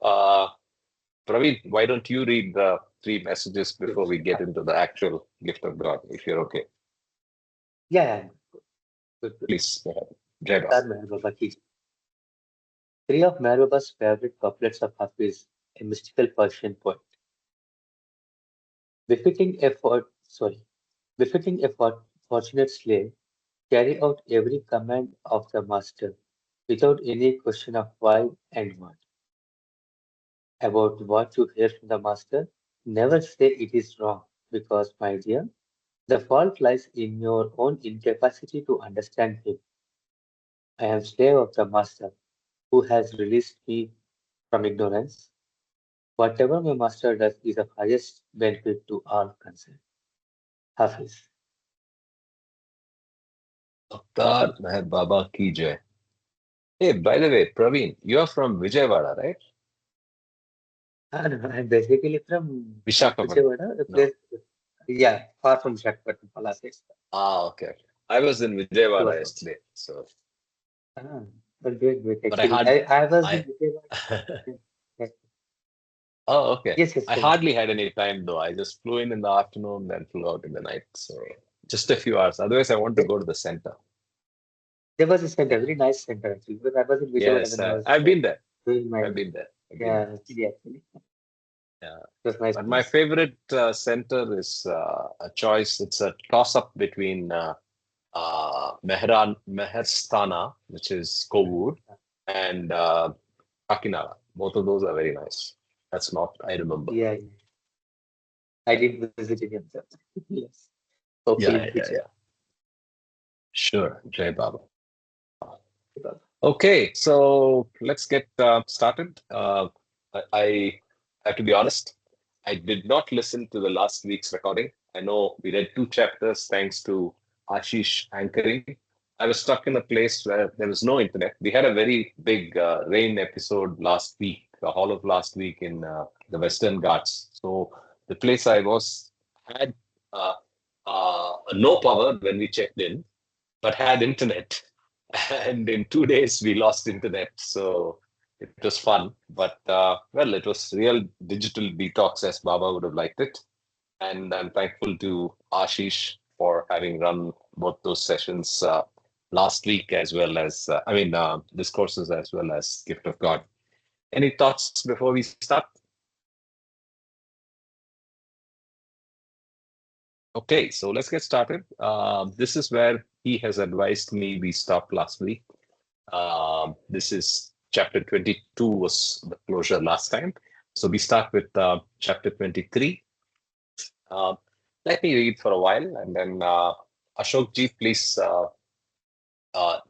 Praveen, why don't you read the three messages before we get into the actual gift of God, if you're okay? Yeah, good, good. Please go ahead. Jai Baba. That Meher Baba ki. Three of Meher Baba's favorite couplets of Hafiz, a mystical Persian poet. Befitting effort, sorry, befitting a fortunate slave, carry out every command of the master without any question of why and what. About what you hear from the master, never say it is wrong, because, my dear, the fault lies in your own incapacity to understand him. I am slave of the master who has released me from ignorance. Whatever my master does is of highest benefit to all concerned. Hafiz. Avtar Meher Baba ki jai. Hey, by the way, Praveen, you're from Vijayawada, right? No, I'm basically from Visakhapatnam. Vijayawada, a No. place, yeah, far from Visakhapatnam, Palase. Ah, okay. I was in Two Vijayawada hours. yesterday, so Ah, but great, great. but I Actually, had I was in I Vijayawada. Yes, oh, okay. yes, yes, I tell me. hardly had any time though. I just flew in the afternoon, then flew out in the night. So just a few hours. Otherwise, I want to There, go to the center. there was a center, Yeah. very nice center actually, because I was in Vijayawada Yes, when I was I've been there. doing my, I've been there. I've been there. yeah, PhD actually. Yeah. It was nice But my place. favorite center is a choice. It's a toss-up between Meherstana, which is Kovur, and Kakinada. Both of those are very nice. That's not, I remember. Yeah, yeah. I Yeah, did visit in himself. Yes. Hopefully in yeah, yeah, future. yeah. Sure, Jai Baba. Okay, so let's get started. I have to be honest, I did not listen to the last week's recording. I know we read two chapters thanks to Ashish anchoring. I was stuck in a place where there was no internet. We had a very big rain episode last week, the whole of last week in the Western Ghats. So the place I was had no power when we checked in, but had internet. And in 2 days, we lost internet. So it was fun. But well, it was real digital detox as Baba would have liked it. And I'm thankful to Ashish for having run both those sessions last week, as well as, discourses as well as Gift of God. Any thoughts before we start? Okay, so let's get started. This is where he has advised me we stopped last week. This is chapter 22 was the closure last time. So we start with chapter 23. Uh, Let me read for a while and then Ashok ji, please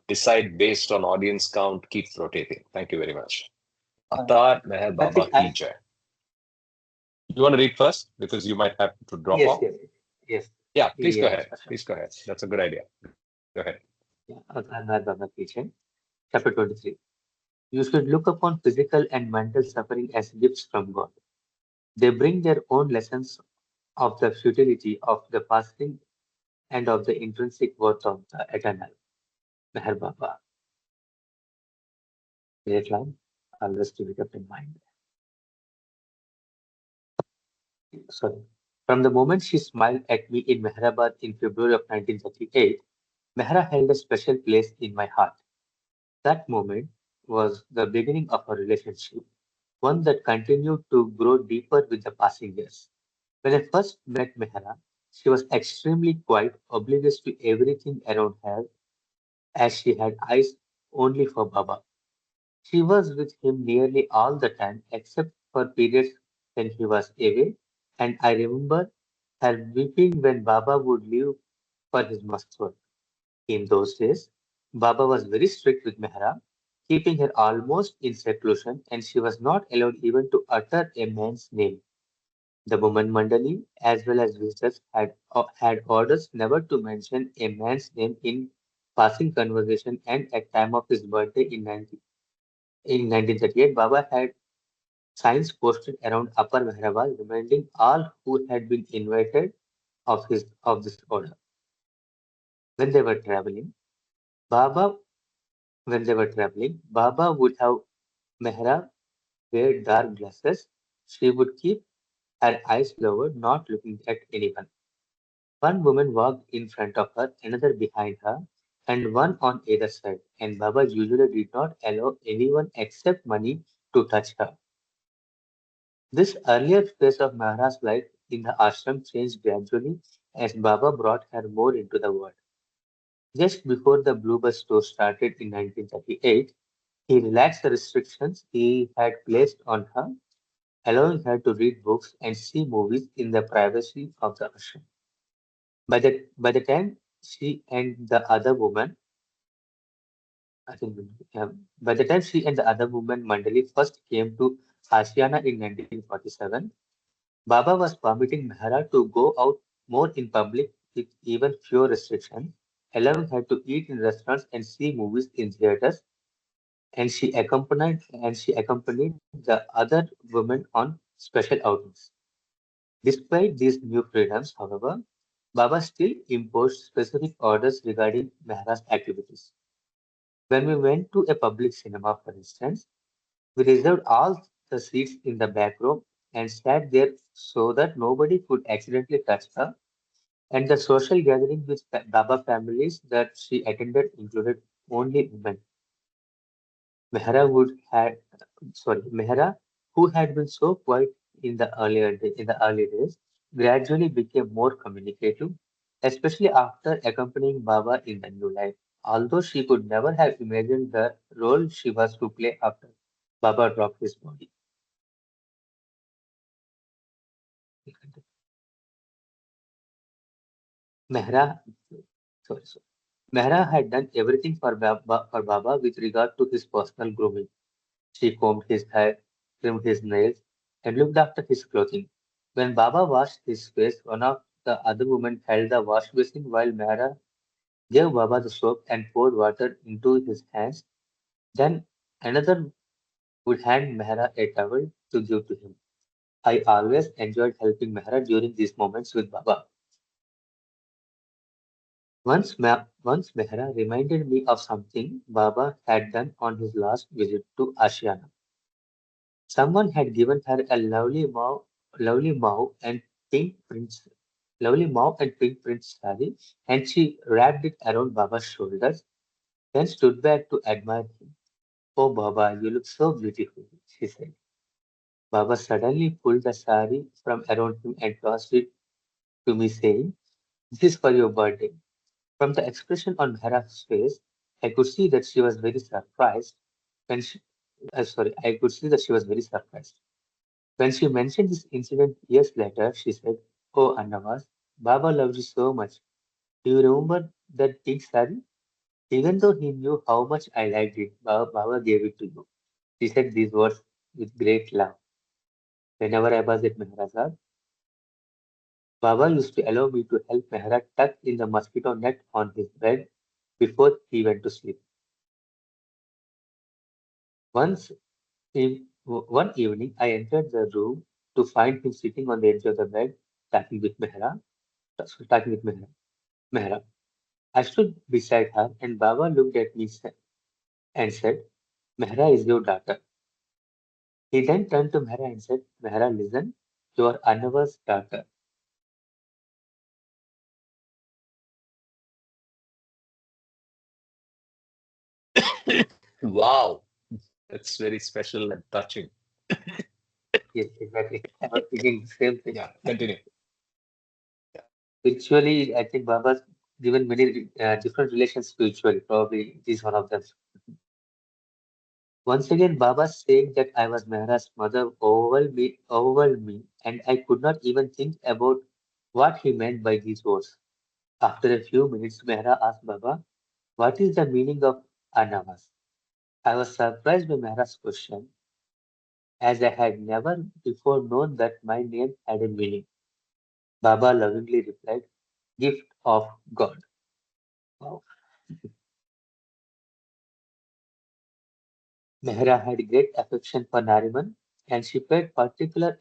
decide based on audience count, keep rotating. Thank you very much. Uh, Atar Meher I Baba think Ki Jai. You want to read first because you might have to drop yes, off? yes, yes, Yeah, please go yes, ahead. for sure. Please go ahead. That's a good idea. Go ahead. Yeah, Arnawaz Baba Kitchen, chapter 23. You should look upon physical and mental suffering as gifts from God. They bring their own lessons of the futility of the passing and of the intrinsic worth of the eternal. Meher Baba. Great line. Always keep it up in mind. Sorry. From the moment she smiled at me in Mehrabad in February of 1938, Mehra held a special place in my heart. That moment was the beginning of a relationship, one that continued to grow deeper with the passing years. When I first met Mehra, she was extremely quiet, oblivious to everything around her, as she had eyes only for Baba. She was with him nearly all the time, except for periods when he was away, and I remember her weeping when Baba would leave for his mosque work. In those days, Baba was very strict with Mehra, keeping her almost in seclusion, and she was not allowed even to utter a man's name. The woman Mandali, as well as visitors, had orders never to mention a man's name in passing conversation, and at time of his birthday in 1938, Baba had signs posted around Upper Mehrabad reminding all who had been invited of this order. When they were traveling, Baba when they were traveling, Baba would have Mehra wear dark glasses. She would keep her eyes lowered, not looking at anyone. One woman walked in front of her, another behind her, and one on either side, and Baba usually did not allow anyone except Mani to touch her. This earlier phase of Mehra's life in the ashram changed gradually as Baba brought her more into the world. Just before the Bluebird store started in 1938, he relaxed the restrictions he had placed on her, allowing her to read books and see movies in the privacy of the ashram. By the time she and the other woman, I think, by the time she and the other woman Mandali first came to Ashiana in 1947, Baba was permitting Mehra to go out more in public with even fewer restrictions, allowing her to eat in restaurants and see movies in theaters, and she accompanied the other women on special outings. Despite these new freedoms, however, Baba still imposed specific orders regarding Mehra's activities. When we went to a public cinema, for instance, we reserved all the seats in the back row and sat there so that nobody could accidentally touch her. And the social gathering with Baba families that she attended included only women. Mehra Mehra, who had been so quiet in the early days, gradually became more communicative, especially after accompanying Baba in the new life. Although she could never have imagined the role she was to play after Baba dropped his body. Mehra, sorry. Mehra had done everything for Baba with regard to his personal grooming. She combed his hair, trimmed his nails, and looked after his clothing. When Baba washed his face, one of the other women held the wash basin while Mehra gave Baba the soap and poured water into his hands. Then another would hand Mehra a towel to give to him. I always enjoyed helping Mehra during these moments with Baba. Once Mehra reminded me of something Baba had done on his last visit to Ashiana. Someone had given her a lovely mauve and pink prince, lovely mauve and pink prince saree, and she wrapped it around Baba's shoulders, then stood back to admire him. Oh, Baba, you look so beautiful, she said. Baba suddenly pulled the saree from around him and tossed it to me, saying, "This is for your birthday." From the expression on Mehra's face, I could see that she was very surprised when she, I could see that she was very surprised. When she mentioned this incident years later, she said, "Oh, Arnawaz, Baba loved you so much. Do you remember that pink sari? Even though he knew how much I liked it, Baba gave it to you." She said these words with great love. Whenever I was at Mehrazad, Baba used to allow me to help Mehra tuck in the mosquito net on his bed before he went to sleep. Once One evening, I entered the room to find him sitting on the edge of the bed, talking with Mehra. I stood beside her, and Baba looked at me and said, "Mehra is your daughter." He then turned to Mehra and said, "Mehra, listen, you are Anwar's daughter." Wow, that's very special and touching. Yes, exactly. I was thinking the same thing. Yeah, continue. Spiritually, I think Baba's given many different relations spiritually. Probably it is one of them. Once again, Baba saying that I was Mehra's mother overwhelmed me, and I could not even think about what he meant by these words. After a few minutes, Mehra asked Baba, "What is the meaning of Arnavas?" I was surprised by Mehra's question, as I had never before known that my name had a meaning. Baba lovingly replied, "Gift of God." Wow. Mehra had great affection for Nariman, and she paid particular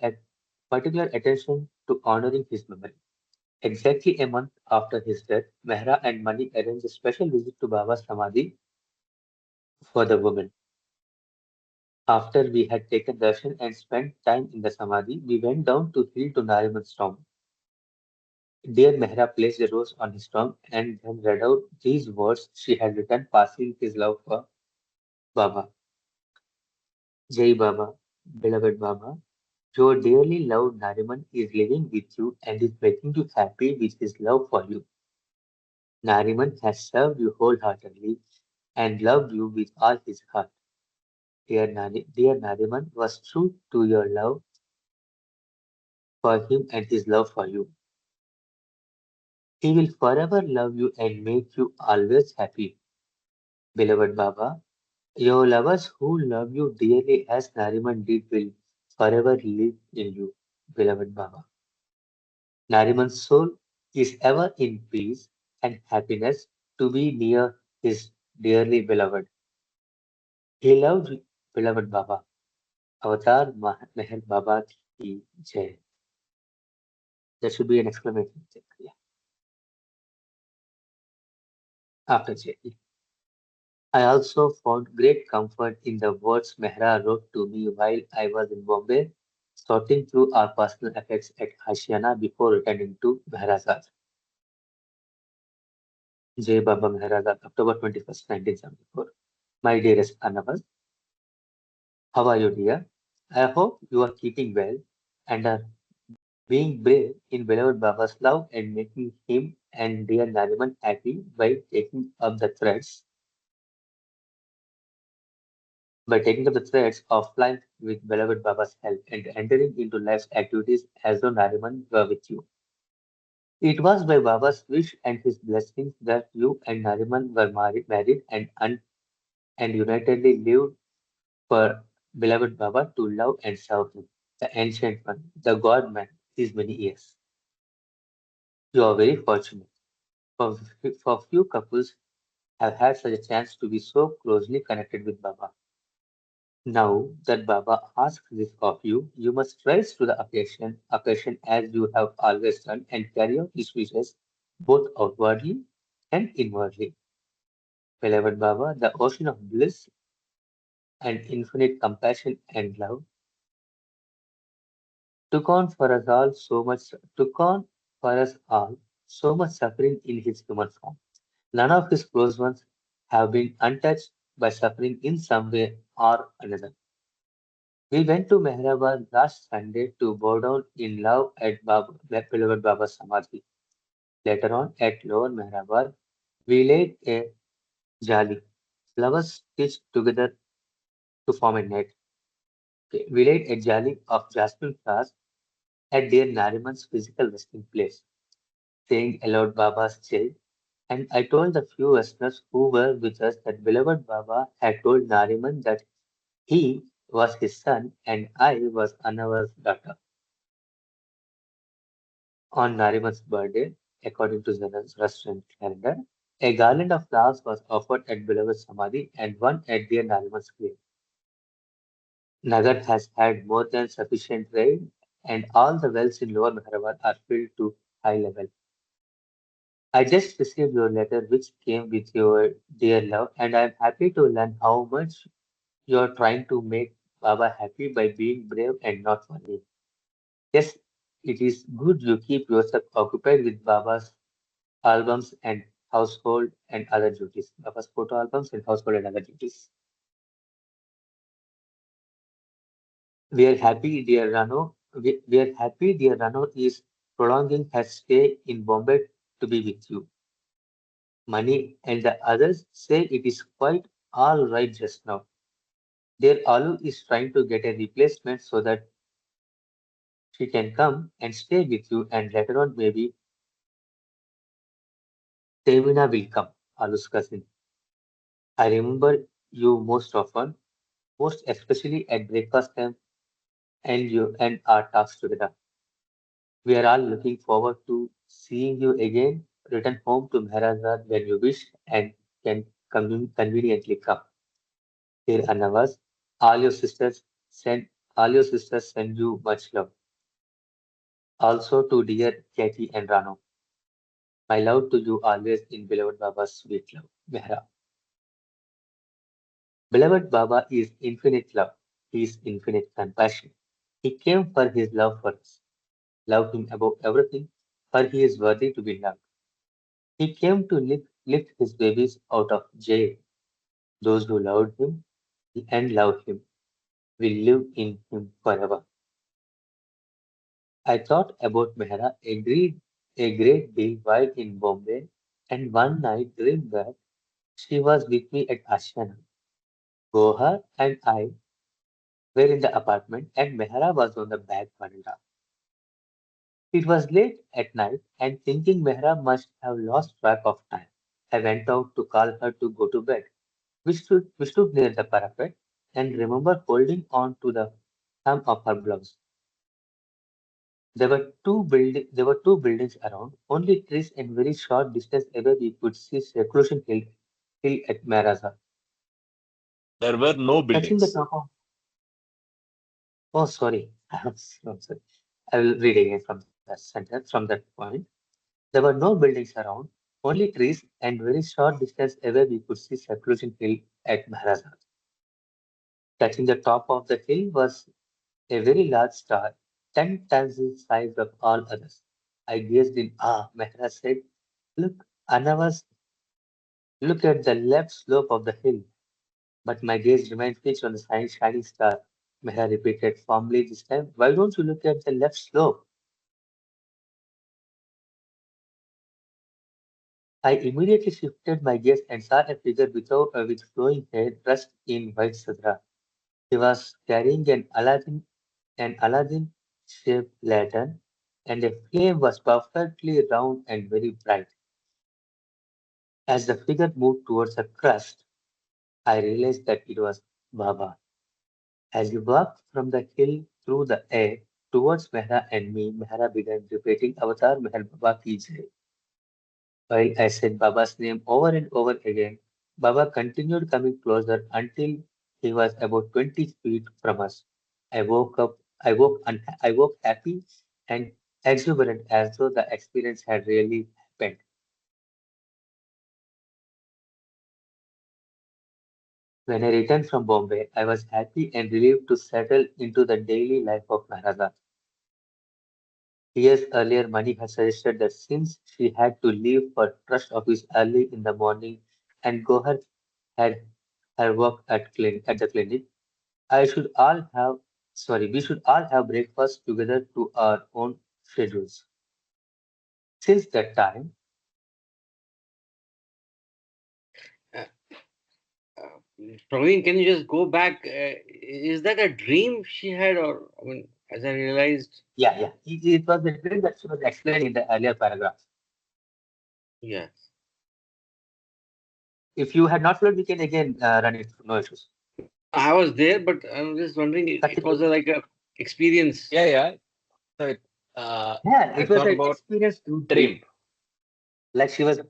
attention to honoring his memory. Exactly a month after his death, Mehra and Mani arranged a special visit to Baba's Samadhi for the women. After we had taken darshan and spent time in the samadhi, we went down to hill to Nariman's tomb. Dear Mehra placed a rose on his tongue and then read out these words she had written, passing his love for Baba. Jai Baba, beloved Baba, your dearly loved Nariman is living with you and is making you happy with his love for you. Nariman has served you wholeheartedly and loved you with all his heart. Dear Nariman was true to your love for him and his love for you. He will forever love you and make you always happy. Beloved Baba, your lovers who love you dearly as Nariman did will forever live in you, beloved Baba. Nariman's soul is ever in peace and happiness to be near his dearly beloved. He loved beloved Baba. Avatar Meher Baba ki Jai. There should be an exclamation check. Yeah, after Jai. I also found great comfort in the words Mehra wrote to me while I was in Bombay, sorting through our personal effects at Hashiana before returning to Mehrazad. Jai Baba Mehrazad, October 21st, 1974. My dearest Arnawaz, how are you, dear? I hope you are keeping well and are being brave in beloved Baba's love and making him and dear Nariman happy by taking up the threads of life with beloved Baba's help and entering into life's activities as though Nariman were with you. It was by Baba's wish and his blessings that you and Nariman were married and unitedly lived for beloved Baba to love and serve him, the ancient one, the God man, these many years. You are very fortunate. For few couples have had such a chance to be so closely connected with Baba. Now that Baba asks this of you, you must rise to the occasion as you have always done and carry out his wishes both outwardly and inwardly. Beloved Baba, the ocean of bliss and infinite compassion and love, took on for us all so much suffering in his human form. None of his close ones have been untouched by suffering in some way or another. We went to Mehrabad last Sunday to bow down in love at beloved Baba's Samadhi. Later on, at Lower Mehrabad, we laid a jali, flowers stitched together to form a net. Okay, we laid a jali of jasmine flowers at dear Nariman's physical resting place, saying aloud Baba's Jai. And I told the few listeners who were with us that beloved Baba had told Nariman that he was his son and I was Anna's daughter. On Nariman's birthday, according to Zoroastrian calendar, a garland of flowers was offered at beloved Samadhi and one at dear Nariman's grave. Nagar has had more than sufficient rain and all the wells in Lower Mehrabad are filled to high level. I just received your letter which came with your dear love and I am happy to learn how much you are trying to make Baba happy by being brave and not funny. Yes, it is good you keep yourself occupied with Baba's albums and household and other duties. Baba's photo albums and household and other duties. We are happy, dear Rano. We are happy, dear Rano is prolonging her stay in Bombay to be with you. Mani and the others say it is quite all right just now. Their Alu is trying to get a replacement so that she can come and stay with you, and later on, maybe Tevina will come, Alu's cousin. I remember you most often, most especially at breakfast time and our talks together. We are all looking forward to seeing you again. Return home to Maharashtra when you wish and can conveniently come. Dear Annavas, all your sisters send you much love. Also to dear Katie and Rano. My love to you always in beloved Baba's sweet love. Mehra. Beloved Baba is infinite love. His infinite compassion. He came for his love for us. Love him above everything, for he is worthy to be loved. He came to lift his babies out of jail. Those who loved him and love him will live in him forever. I thought about Mehra a great deal while in Bombay, and one night dreamed that she was with me at Ashiana. Gohar and I were in the apartment, and Mehra was on the back veranda. It was late at night, and thinking Mehra must have lost track of time, I went out to call her to go to bed. We stood near the parapet, and remember holding on to the hem of her blouse. There were two buildings around, only trees and very short distance away we could see Hill at Maraza. There were no Touching the buildings. top of, oh sorry, I'm sorry. I will read again from that sentence, from that point. There were no buildings around, only trees, and very short distance away we could see Seclusion Hill at Maraza. Touching the top of the hill was a very large star, 10 times the size of all others. I gazed in awe. Mehra said, Look, Arnawaz, look at the left slope of the hill. But my gaze remained fixed on the shining star. Mehra repeated firmly this time, Why don't you look at the left slope? I immediately shifted my gaze and saw a figure with flowing hair dressed in white sadra. He was carrying an Aladdin shaped lantern, and a flame was perfectly round and very bright. As the figure moved towards the crest, I realized that it was Baba. As he walked from the hill through the air towards Mehra and me, Mehra began repeating Avatar Meher Baba ki jai. While I said Baba's name over and over again, Baba continued coming closer until he was about 20 feet from us. I woke up, I woke happy and exuberant as though the experience had really happened. When I returned from Bombay, I was happy and relieved to settle into the daily life of Maharaja. Years earlier, Mani had suggested that since she had to leave for trust office early in the morning and Gohar had her work at the clinic, I should all have, we should all have breakfast together to our own schedules. Since that time, Uh, Praveen, can you just go back? Is that a dream she had, or I mean, as I realized, it was the dream that she was explained in the earlier paragraph. yes. If you had not followed, we can again run it through, no issues. No, I was there, but I'm just wondering. It was like a experience. Yeah, yeah. So Yeah, I it was thought an about experience dream. like she was she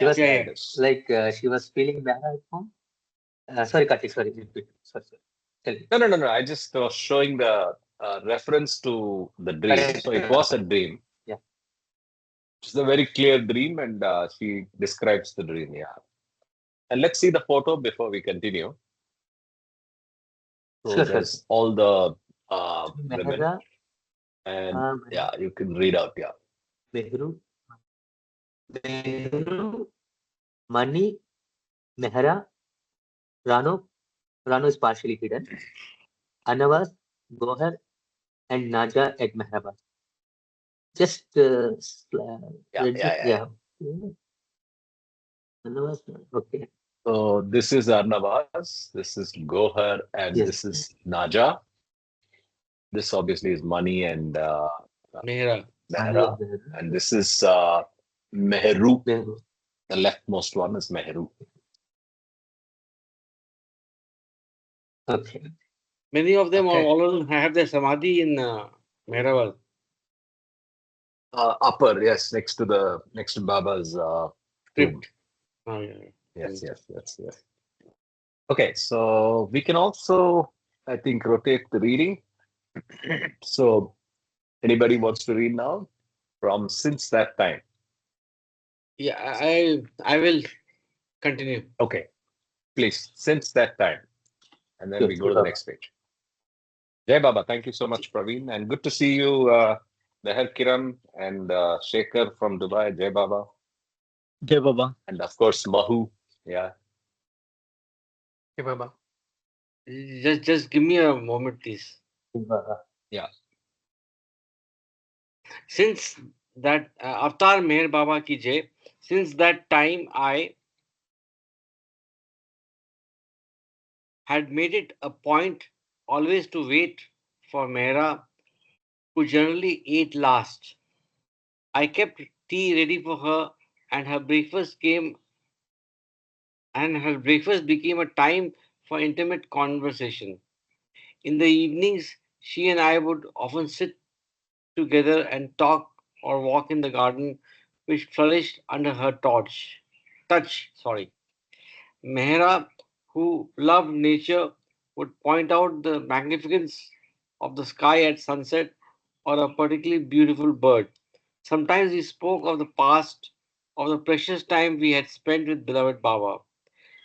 Yeah, was Yeah, yeah, yeah. it is. like she was feeling bad at home. Sorry, Kartik, sorry, repeat. Sorry. Tell me. No, no, no, no. I just was showing the reference to the dream. Correct. So it was a dream. Yeah. It's a very clear dream, and she describes the dream. Yeah. And let's see the photo before we continue. So Sure, sure. there's all the women, Mehra, and yeah, you can read out. Yeah. Mehru, Mehru, Mani, Mehra, Rano. Rano is partially hidden. Anawaz, Gohar, and Naja at Mehrabad. Just Yeah, yeah, yeah, yeah. yeah. Anawaz, okay. So this is Arnavaz, this is Gohar, and this Yes. is Naja. This obviously is Mani and Mehra. Mani Mehra, and Mehru. and this is Meheru. Mehru. The leftmost one is Meheru. Okay. Many of them, Okay. all of them have their samadhi in Mehrawal. Upper, yes, next to Baba's tomb. Crypt. Oh, yeah. Yes, yes, yes, yes. Okay, so we can also, I think, rotate the reading. So anybody wants to read now? From since that time. Yeah, I will continue. Okay, please. Since that time. and then Sure, we go sure, to the Baba. next page. Jai Baba, thank you so much, Praveen, and good to see you, Meher Kiran and Shekhar from Dubai. Jai Baba, Jai Baba. and of course Mahu. Yeah, Hey, Baba. Just give me a moment, please. Baba. yeah. Since that Avatar Meher Baba ki Jai, since that time I had made it a point always to wait for Mehra, who generally ate last. I kept tea ready for her, and her breakfast became a time for intimate conversation. In the evenings, she and I would often sit together and talk or walk in the garden, which flourished under her touch. Sorry. Mehra, who loved nature, would point out the magnificence of the sky at sunset or a particularly beautiful bird. Sometimes we spoke of the past, of the precious time we had spent with beloved Baba.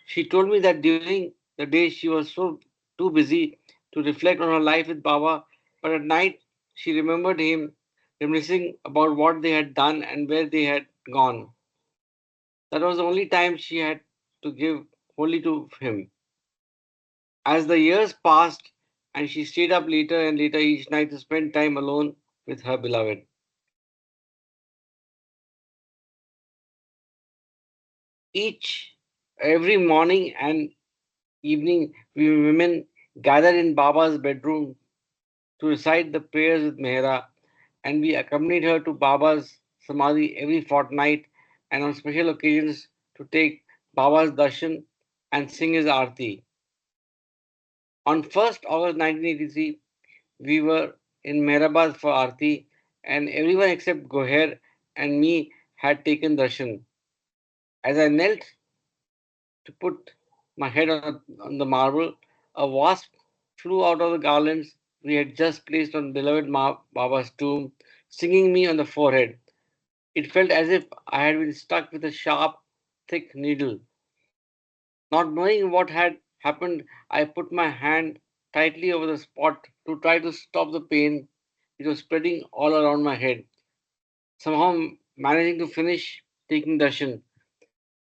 She told me that during the day she was so too busy to reflect on her life with Baba, but at night she remembered him, reminiscing about what they had done and where they had gone. That was the only time she had to give wholly to him. As the years passed and she stayed up later and later each night to spend time alone with her beloved. Each every morning and evening we women gathered in Baba's bedroom to recite the prayers with Mehra, and we accompanied her to Baba's Samadhi every fortnight and on special occasions to take Baba's darshan and sing his arti. On 1st August 1983, we were in Mehrabad for arti, and everyone except Goher and me had taken darshan. As I knelt to put my head on the marble, a wasp flew out of the garlands we had just placed on beloved Baba's tomb, stinging me on the forehead. It felt as if I had been stuck with a sharp, thick needle. Not knowing what had happened, I put my hand tightly over the spot to try to stop the pain. It was spreading all around my head. Somehow managing to finish taking darshan.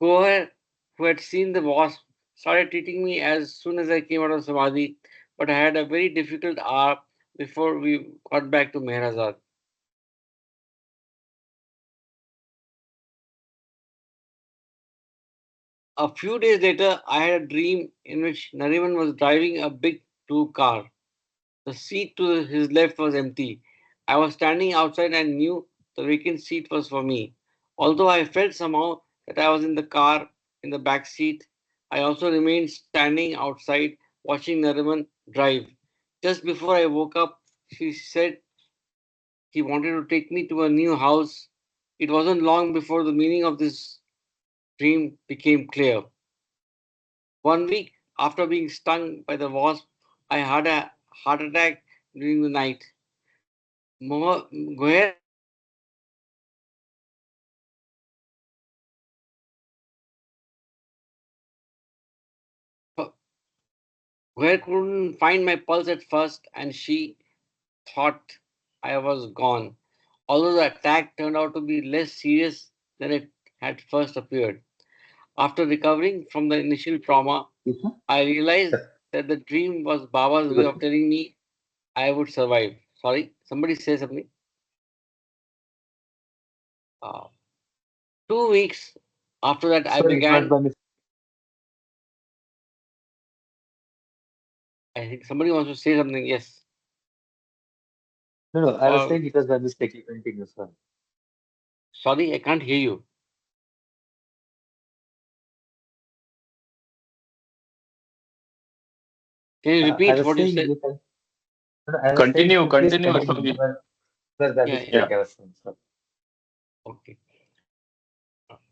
Goher, who had seen the wasp, started treating me as soon as I came out of Samadhi, but I had a very difficult hour before we got back to Mehrazad. A few days later, I had a dream in which Nariman was driving a big blue car. The seat to his left was empty. I was standing outside and knew the vacant seat was for me. Although I felt somehow that I was in the car in the back seat, I also remained standing outside watching Nariman drive. Just before I woke up, she said he wanted to take me to a new house. It wasn't long before the meaning of this dream became clear. 1 week after being stung by the wasp, I had a heart attack during the night. Goher Goher couldn't find my pulse at first, and she thought I was gone. Although the attack turned out to be less serious than it had first appeared. After recovering from the initial trauma, Krishna? I realized that the dream was Baba's way of telling me I would survive. Sorry, somebody say something. Uh, 2 weeks after that, I Sorry, it was began. by mistake. I think somebody wants to say something. Yes. No, no, I was Or saying it was by mistake. You continue, sir. sorry, I can't hear you. Can you I repeat was what you saying said? you can. No, no, I was saying Continue, please continue, continue. Praveen. It was by Yeah, yeah. mistake. Yeah. I was saying, sir. Okay.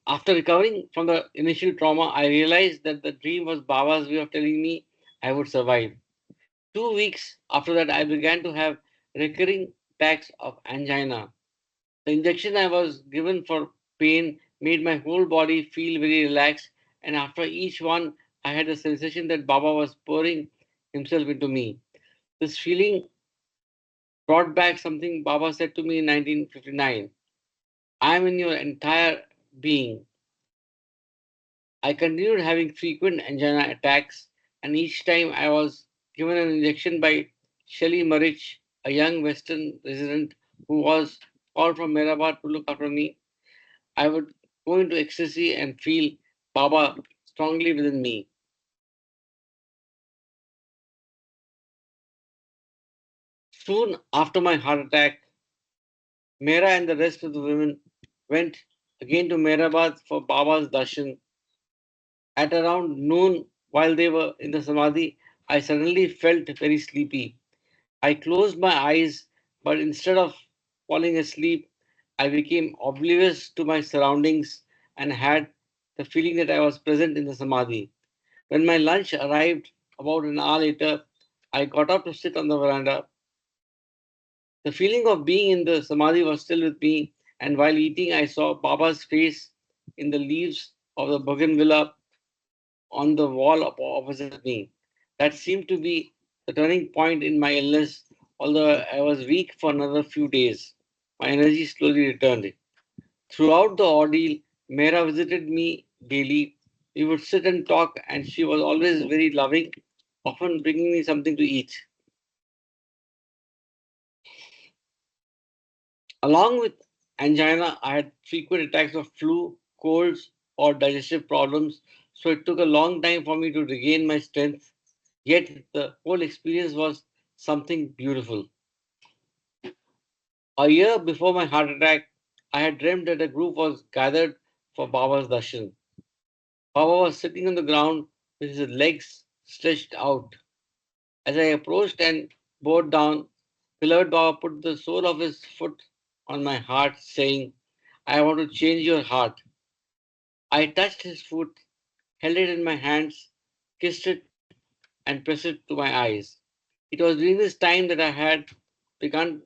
After recovering from the initial trauma, I realized that the dream was Baba's way of telling me I would survive. 2 weeks after that, I began to have recurring attacks of angina. The injection I was given for pain made my whole body feel very relaxed, and after each one, I had a sensation that Baba was pouring himself into me. This feeling brought back something Baba said to me in 1959. I am in your entire being. I continued having frequent angina attacks, and each time I was given an injection by Shelly Marich, a young Western resident who was called from Mehrabad to look after me. I would go into ecstasy and feel Baba strongly within me. Soon after my heart attack, Mera and the rest of the women went again to Mehrabad for Baba's darshan. At around noon, while they were in the samadhi, I suddenly felt very sleepy. I closed my eyes, but instead of falling asleep, I became oblivious to my surroundings and had the feeling that I was present in the samadhi. When my lunch arrived about an hour later, I got up to sit on the veranda. The feeling of being in the samadhi was still with me, and while eating, I saw Baba's face in the leaves of the bougainvillea on the wall opposite me. That seemed to be the turning point in my illness, although I was weak for another few days. My energy slowly returned. Throughout the ordeal, Mera visited me daily. We would sit and talk, and she was always very loving, often bringing me something to eat. Along with angina, I had frequent attacks of flu, colds, or digestive problems, so it took a long time for me to regain my strength. Yet the whole experience was something beautiful. A year before my heart attack, I had dreamed that a group was gathered for Baba's darshan. Baba was sitting on the ground with his legs stretched out. As I approached and bowed down, beloved Baba put the sole of his foot on my heart, saying, I want to change your heart. I touched his foot, held it in my hands, kissed it, and pressed it to my eyes. It was during this time that I had begun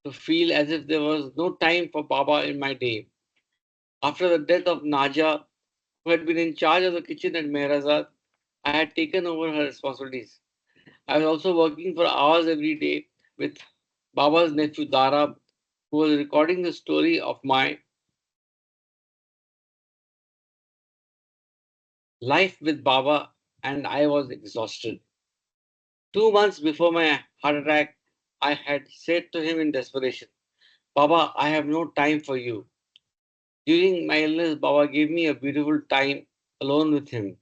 to feel as if there was no time for Baba in my day. After the death of Naja, who had been in charge of the kitchen at Mehrazad, I had taken over her responsibilities. I was also working for hours every day with Baba's nephew Dara, who was recording the story of my life with Baba, and I was exhausted. 2 months before my heart attack, I had said to him in desperation, Baba, I have no time for you. During my illness, Baba gave me a beautiful time alone with him.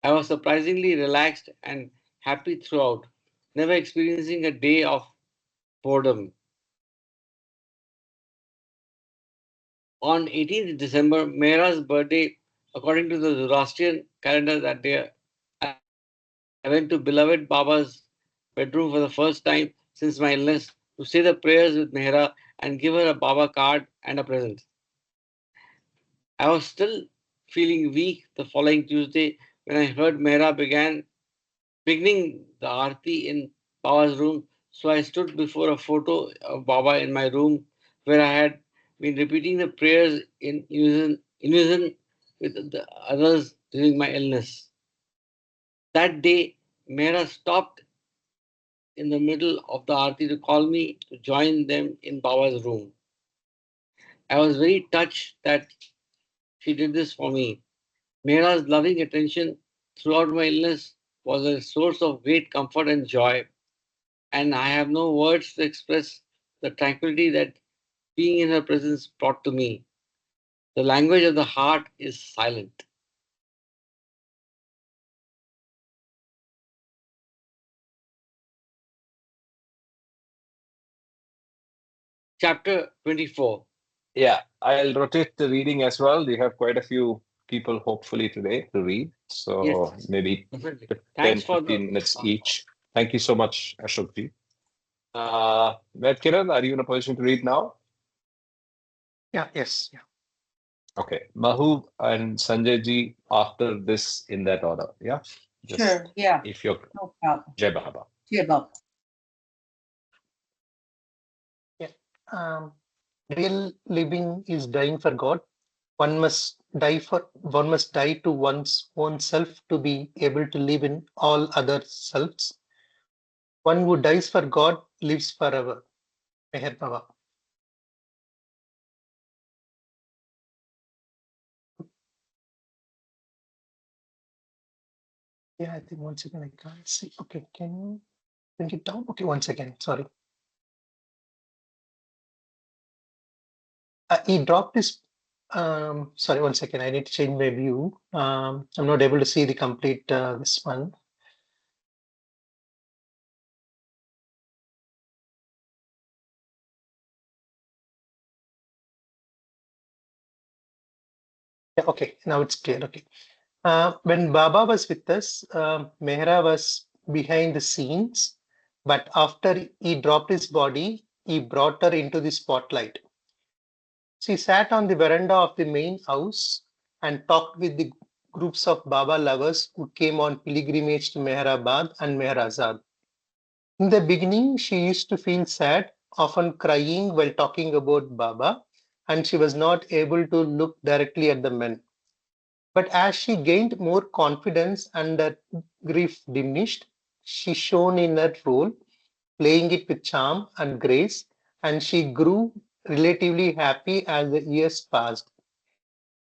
I was surprisingly relaxed and happy throughout, never experiencing a day of boredom. On 18th December, Mehra's birthday, according to the Zoroastrian calendar that day, I went to beloved Baba's bedroom for the first time since my illness to say the prayers with Mehra and give her a Baba card and a present. I was still feeling weak the following Tuesday when I heard Mehra beginning the Aarti in Baba's room. So I stood before a photo of Baba in my room where I had been repeating the prayers in unison with the others during my illness. That day, Mehra stopped in the middle of the Aarti to call me to join them in Baba's room. I was very touched that she did this for me. Mehra's loving attention throughout my illness was a source of great comfort and joy, and I have no words to express the tranquility that being in her presence brought to me. The language of the heart is silent. Chapter 24. Yeah, I'll rotate the reading as well. We have quite a few people hopefully today to read. So Yes, maybe definitely. 10, Thanks for 15 the. minutes each. Thank you so much, Ashokji. Kiran, are you in a position to read now? Yeah, yes. Yeah. Okay. Mahu and Sanjay ji after this in that order. Yeah. Sure. Yeah. If you're No problem. Jai Baba. Yeah, Bob. Yeah. Real living is dying for God. One must die to one's own self to be able to live in all other selves. One who dies for God lives forever. Meher Baba. Yeah, I think once again I can't see. Okay, can you bring it down? Okay, once again, sorry. He dropped his, sorry, one second, I need to change my view. I'm not able to see the complete this one. Yeah, okay, now it's clear. Okay. When Baba was with us, Mehra was behind the scenes, but after he dropped his body, he brought her into the spotlight. She sat on the veranda of the main house and talked with the groups of Baba lovers who came on pilgrimage to Mehrabad and Mehrazad. In the beginning, she used to feel sad, often crying while talking about Baba, and she was not able to look directly at the men. But as she gained more confidence and her grief diminished, she shone in her role, playing it with charm and grace, and she grew relatively happy as the years passed.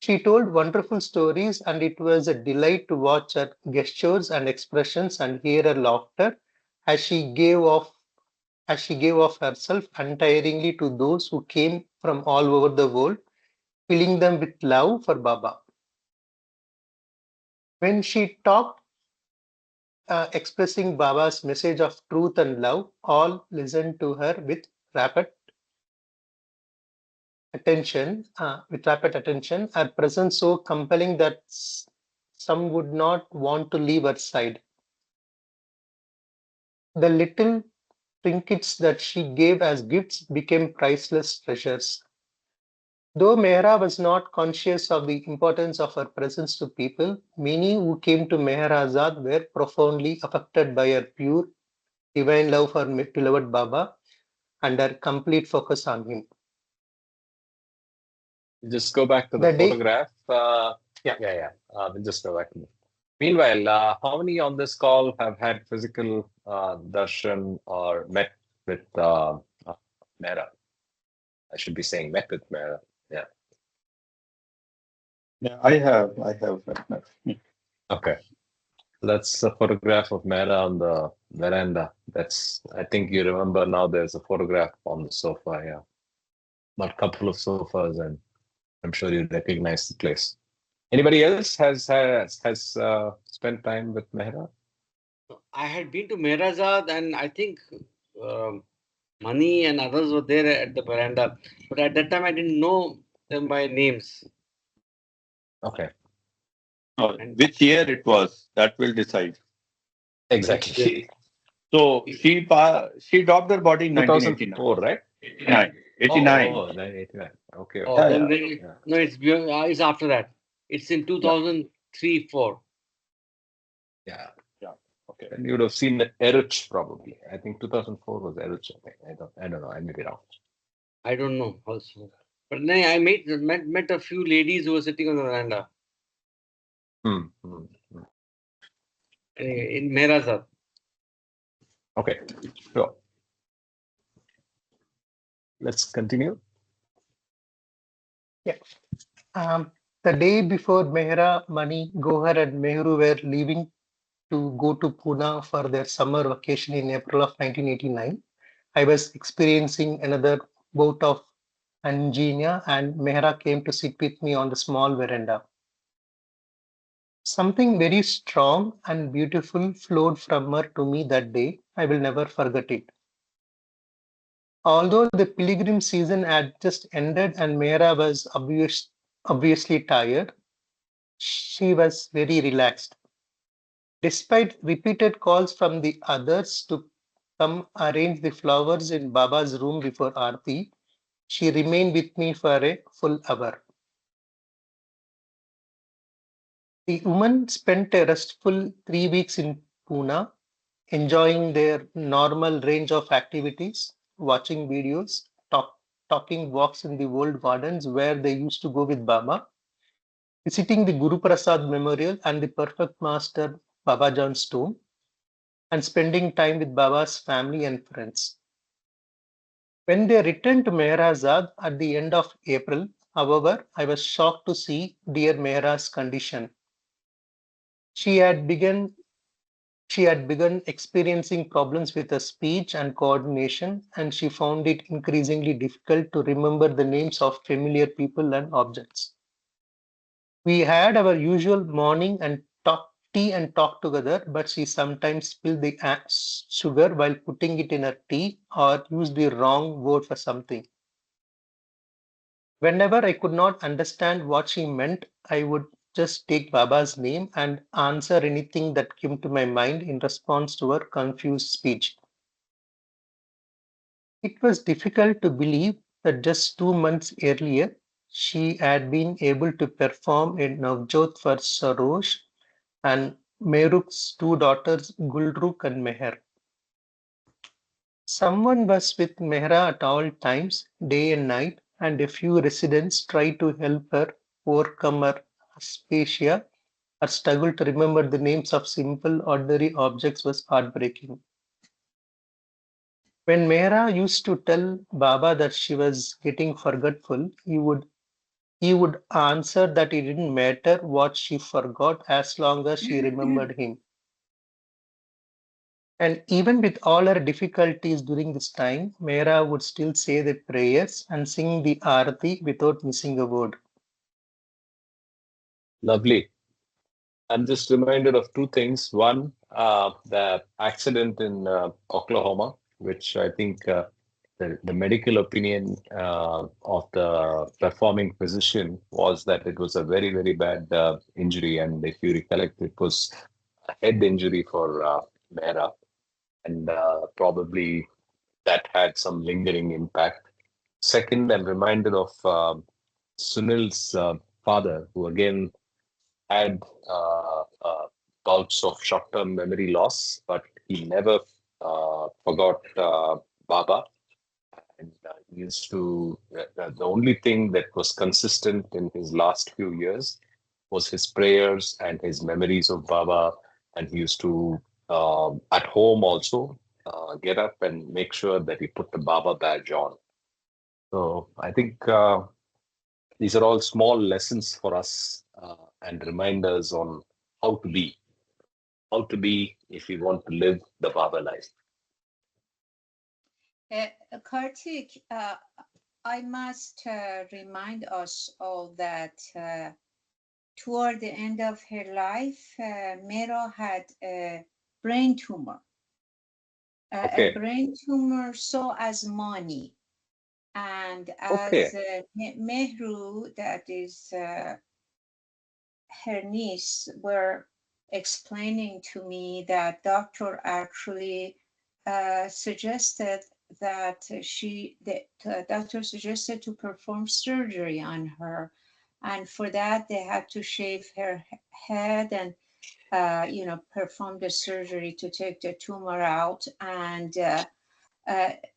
She told wonderful stories, and it was a delight to watch her gestures and expressions and hear her laughter as she gave of herself untiringly to those who came from all over the world, filling them with love for Baba. When she talked, expressing Baba's message of truth and love, all listened to her with rapid attention, her presence so compelling that some would not want to leave her side. The little trinkets that she gave as gifts became priceless treasures. Though Mehra was not conscious of the importance of her presence to people, many who came to Meherazad were profoundly affected by her pure, divine love for beloved Baba and her complete focus on him. Just go back to the The day, photograph. We'll just go back. Meanwhile, how many on this call have had physical darshan or met with Mehra? I should be saying met with Mehra. Yeah. Yeah, I have. Okay. That's a photograph of Mehra on the veranda. I think you remember now there's a photograph on the sofa. Yeah. Not a couple of sofas, and I'm sure you recognize the place. Anybody else has spent time with Mehra? I had been to Mehrazad, and I think Mani and others were there at the veranda. But at that time, I didn't know them by names. Okay. And Which year it was, that will decide. Exactly. So she dropped her body in 1989. 2004, right? 89. Oh, 1989. Okay. oh, Yeah, then, yeah. then no, it's after that. It's in 2003, 4. Yeah. Yeah. Okay. Then you would have seen the Eruch probably. I think 2004 was Eruch. I think. I don't know. I may be wrong. I don't know also. But then I met a few ladies who were sitting on the veranda in Mehrazad. Okay. Sure. Let's continue. yeah. The day before Mehra, Mani, Gohar, and Mehru were leaving to go to Pune for their summer vacation in April of 1989, I was experiencing another bout of angina, and Mehra came to sit with me on the small veranda. Something very strong and beautiful flowed from her to me that day. I will never forget it. Although the pilgrim season had just ended and Mehra was obviously tired, she was very relaxed. Despite repeated calls from the others to come arrange the flowers in Baba's room before Aarti, she remained with me for a full hour. The women spent a restful 3 weeks in Pune, enjoying their normal range of activities, watching videos, talking walks in the old gardens where they used to go with Baba, visiting the Guru Prasad Memorial and the Perfect Master Babajan's tomb, and spending time with Baba's family and friends. When they returned to Meherazad at the end of April, however, I was shocked to see dear Mehra's condition. She had begun She had begun experiencing problems with her speech and coordination, and she found it increasingly difficult to remember the names of familiar people and objects. We had our usual morning and tea and talk together, but she sometimes spilled the sugar while putting it in her tea or used the wrong word for something. Whenever I could not understand what she meant, I would just take Baba's name and answer anything that came to my mind in response to her confused speech. It was difficult to believe that just 2 months earlier, she had been able to perform a Navjot for Sarosh and Mehruk's two daughters Gulrukh and Meher. Someone was with Mehra at all times, day and night, and a few residents tried to help her overcome her aphasia. Her struggle to remember the names of simple, ordinary objects was heartbreaking. When Mehra used to tell Baba that she was getting forgetful, he would answer that it didn't matter what she forgot as long as she remembered him. And even with all her difficulties during this time, Mehra would still say the prayers and sing the arati without missing a word. Lovely. I'm just reminded of two things. One, the accident in Oklahoma, which I think the medical opinion of the performing physician was that it was a very, very bad injury. And if you recollect, it was a head injury for Mehra. And probably that had some lingering impact. Second, I'm reminded of Sunil's father, who again had bouts of short-term memory loss, but he never forgot Baba. And he used to, the only thing that was consistent in his last few years was his prayers and his memories of Baba. And he used to, at home also, get up and make sure that he put the Baba badge on. So I think these are all small lessons for us and reminders on how to be, if we want to live the Baba life. Kartik, I must remind us all that toward the end of her life, Mera had a brain tumor. Okay. A brain tumor so as Mani. And Okay. as Mehru, that is her niece, were explaining to me that doctor actually suggested that the doctor suggested to perform surgery on her, and for that they had to shave her head and perform the surgery to take the tumor out. And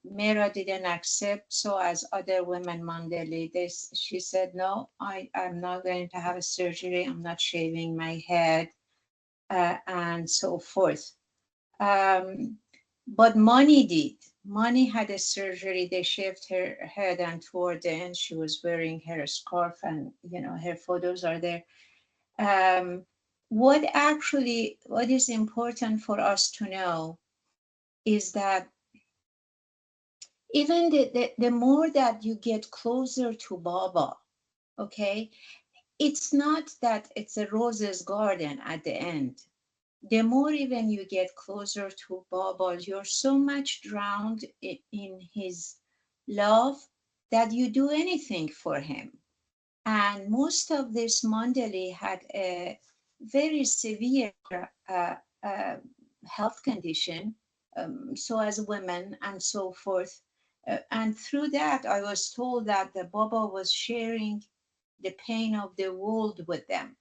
Mera didn't accept, so as other women Mandeli, she said, no, I'm not going to have a surgery, I'm not shaving my head, and so forth. But Mani did. Mani had a surgery, they shaved her head, and toward the end she was wearing her scarf, and her photos are there. What is important for us to know is that even the more that you get closer to Baba, okay, it's not that it's a roses garden at the end. The more even you get closer to Baba, you're so much drowned in his love that you do anything for him. And most of this Mandali had a very severe health condition, so as women and so forth. And through that, I was told that the Baba was sharing the pain of the world with them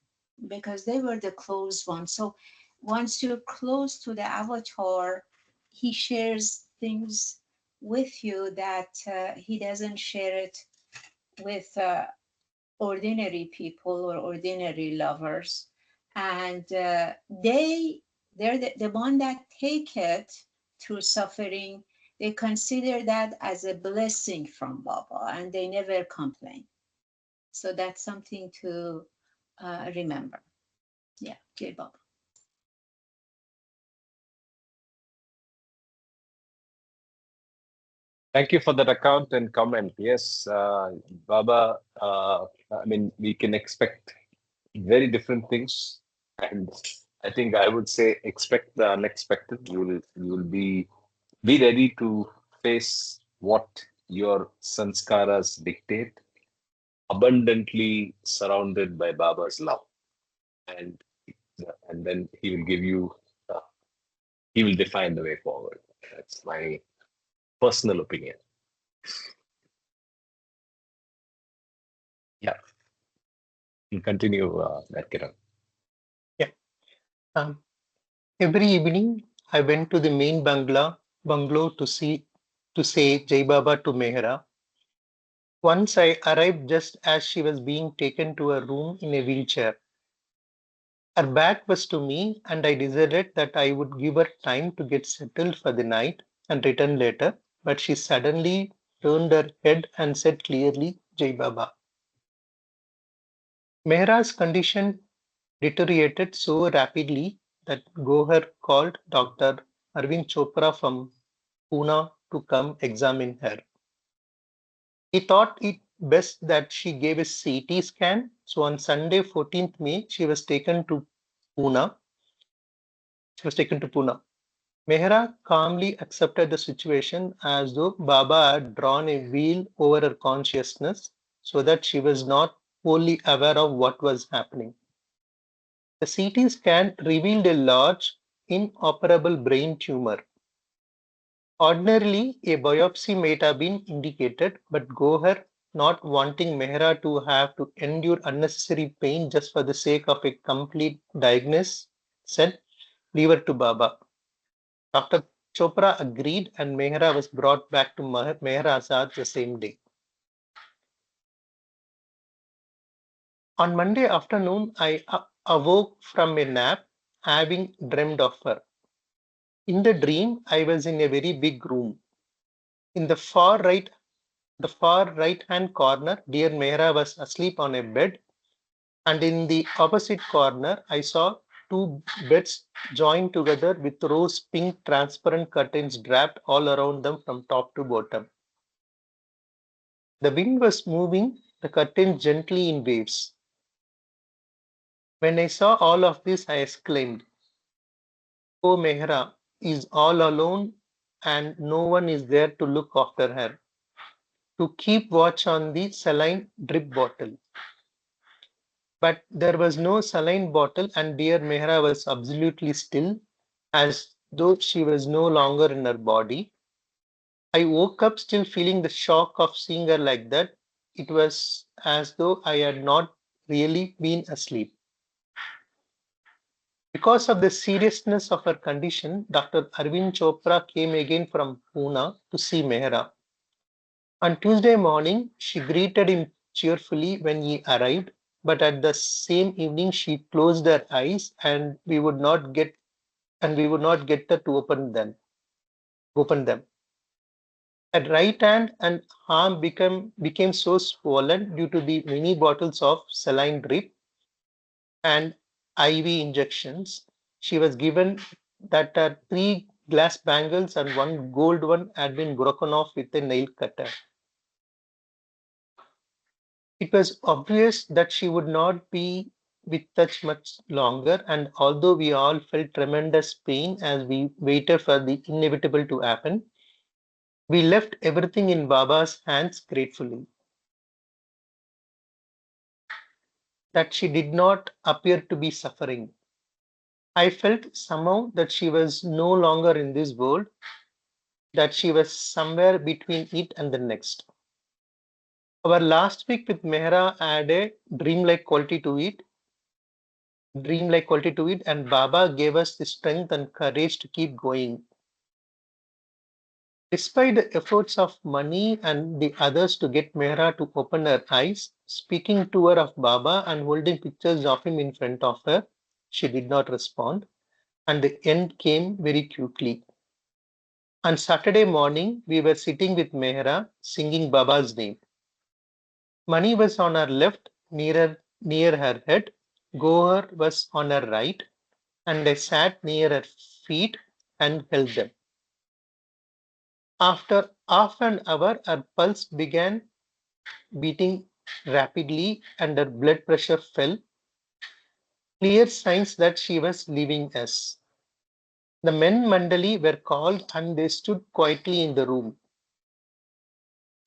because they were the close ones. So once you're close to the avatar, he shares things with you that he doesn't share it with ordinary people or ordinary lovers, and they're the one that take it through suffering. They consider that as a blessing from Baba, and they never complain. So that's something to remember. Yeah, Jai Baba. Thank you for that account and comment. Yes, Baba, I mean, we can expect very different things. And I think I would say expect the unexpected. You will be ready to face what your sanskaras dictate, abundantly surrounded by Baba's love. And and then he will give you, uh, he will define the way forward. That's my personal opinion. Yeah, you continue, Kiran. Yeah. Um, every evening, I went to the main bungalow to say Jai Baba to Mehra. Once I arrived just as she was being taken to a room in a wheelchair. Her back was to me, and I decided that I would give her time to get settled for the night and return later. But she suddenly turned her head and said clearly, Jai Baba. Mehra's condition deteriorated so rapidly that Gohar called Dr. Arvind Chopra from Pune to come examine her. He thought it best that she gave a CT scan. So on Sunday, 14th May, she was taken to Pune. Mehra calmly accepted the situation as though Baba had drawn a veil over her consciousness so that she was not wholly aware of what was happening. The CT scan revealed a large, inoperable brain tumor. Ordinarily, a biopsy might have been indicated, but Gohar, not wanting Mehra to have to endure unnecessary pain just for the sake of a complete diagnosis, said, leave her to Baba. Dr. Chopra agreed, and Mehra was brought back to Meher Azad the same day. On Monday afternoon, I awoke from a nap, having dreamed of her. In the dream, I was in a very big room. In the far right hand corner, dear Mehra was asleep on a bed, and in the opposite corner, I saw two beds joined together with rose pink transparent curtains draped all around them from top to bottom. The wind was moving the curtains gently in waves. When I saw all of this, I exclaimed, Oh, Mehra is all alone and no one is there to look after her, to keep watch on the saline drip bottle. But there was no saline bottle, and dear Mehra was absolutely still, as though she was no longer in her body. I woke up still feeling the shock of seeing her like that. It was as though I had not really been asleep. Because of the seriousness of her condition, Dr. Arvind Chopra came again from Pune to see Mehra. On Tuesday morning, she greeted him cheerfully when he arrived, but at the same evening she closed her eyes and we would not get her to open them. Her right hand and arm became so swollen due to the many bottles of saline drip and IV injections she was given that her three glass bangles and one gold one had been broken off with a nail cutter. It was obvious that she would not be with us much longer, and although we all felt tremendous pain as we waited for the inevitable to happen, we left everything in Baba's hands gratefully. That she did not appear to be suffering. I felt somehow that she was no longer in this world, that she was somewhere between it and the next. Our last week with Mehra had a dreamlike quality to it, and Baba gave us the strength and courage to keep going. Despite the efforts of Mani and the others to get Mehra to open her eyes, speaking to her of Baba and holding pictures of him in front of her. She did not respond, and the end came very quickly. On Saturday morning, we were sitting with Mehra singing Baba's name. Mani was on her left, near her head. Gohar was on her right, and I sat near her feet and held them. After half an hour, her pulse began beating rapidly and her blood pressure fell, clear signs that she was leaving us. The men Mandali were called and they stood quietly in the room.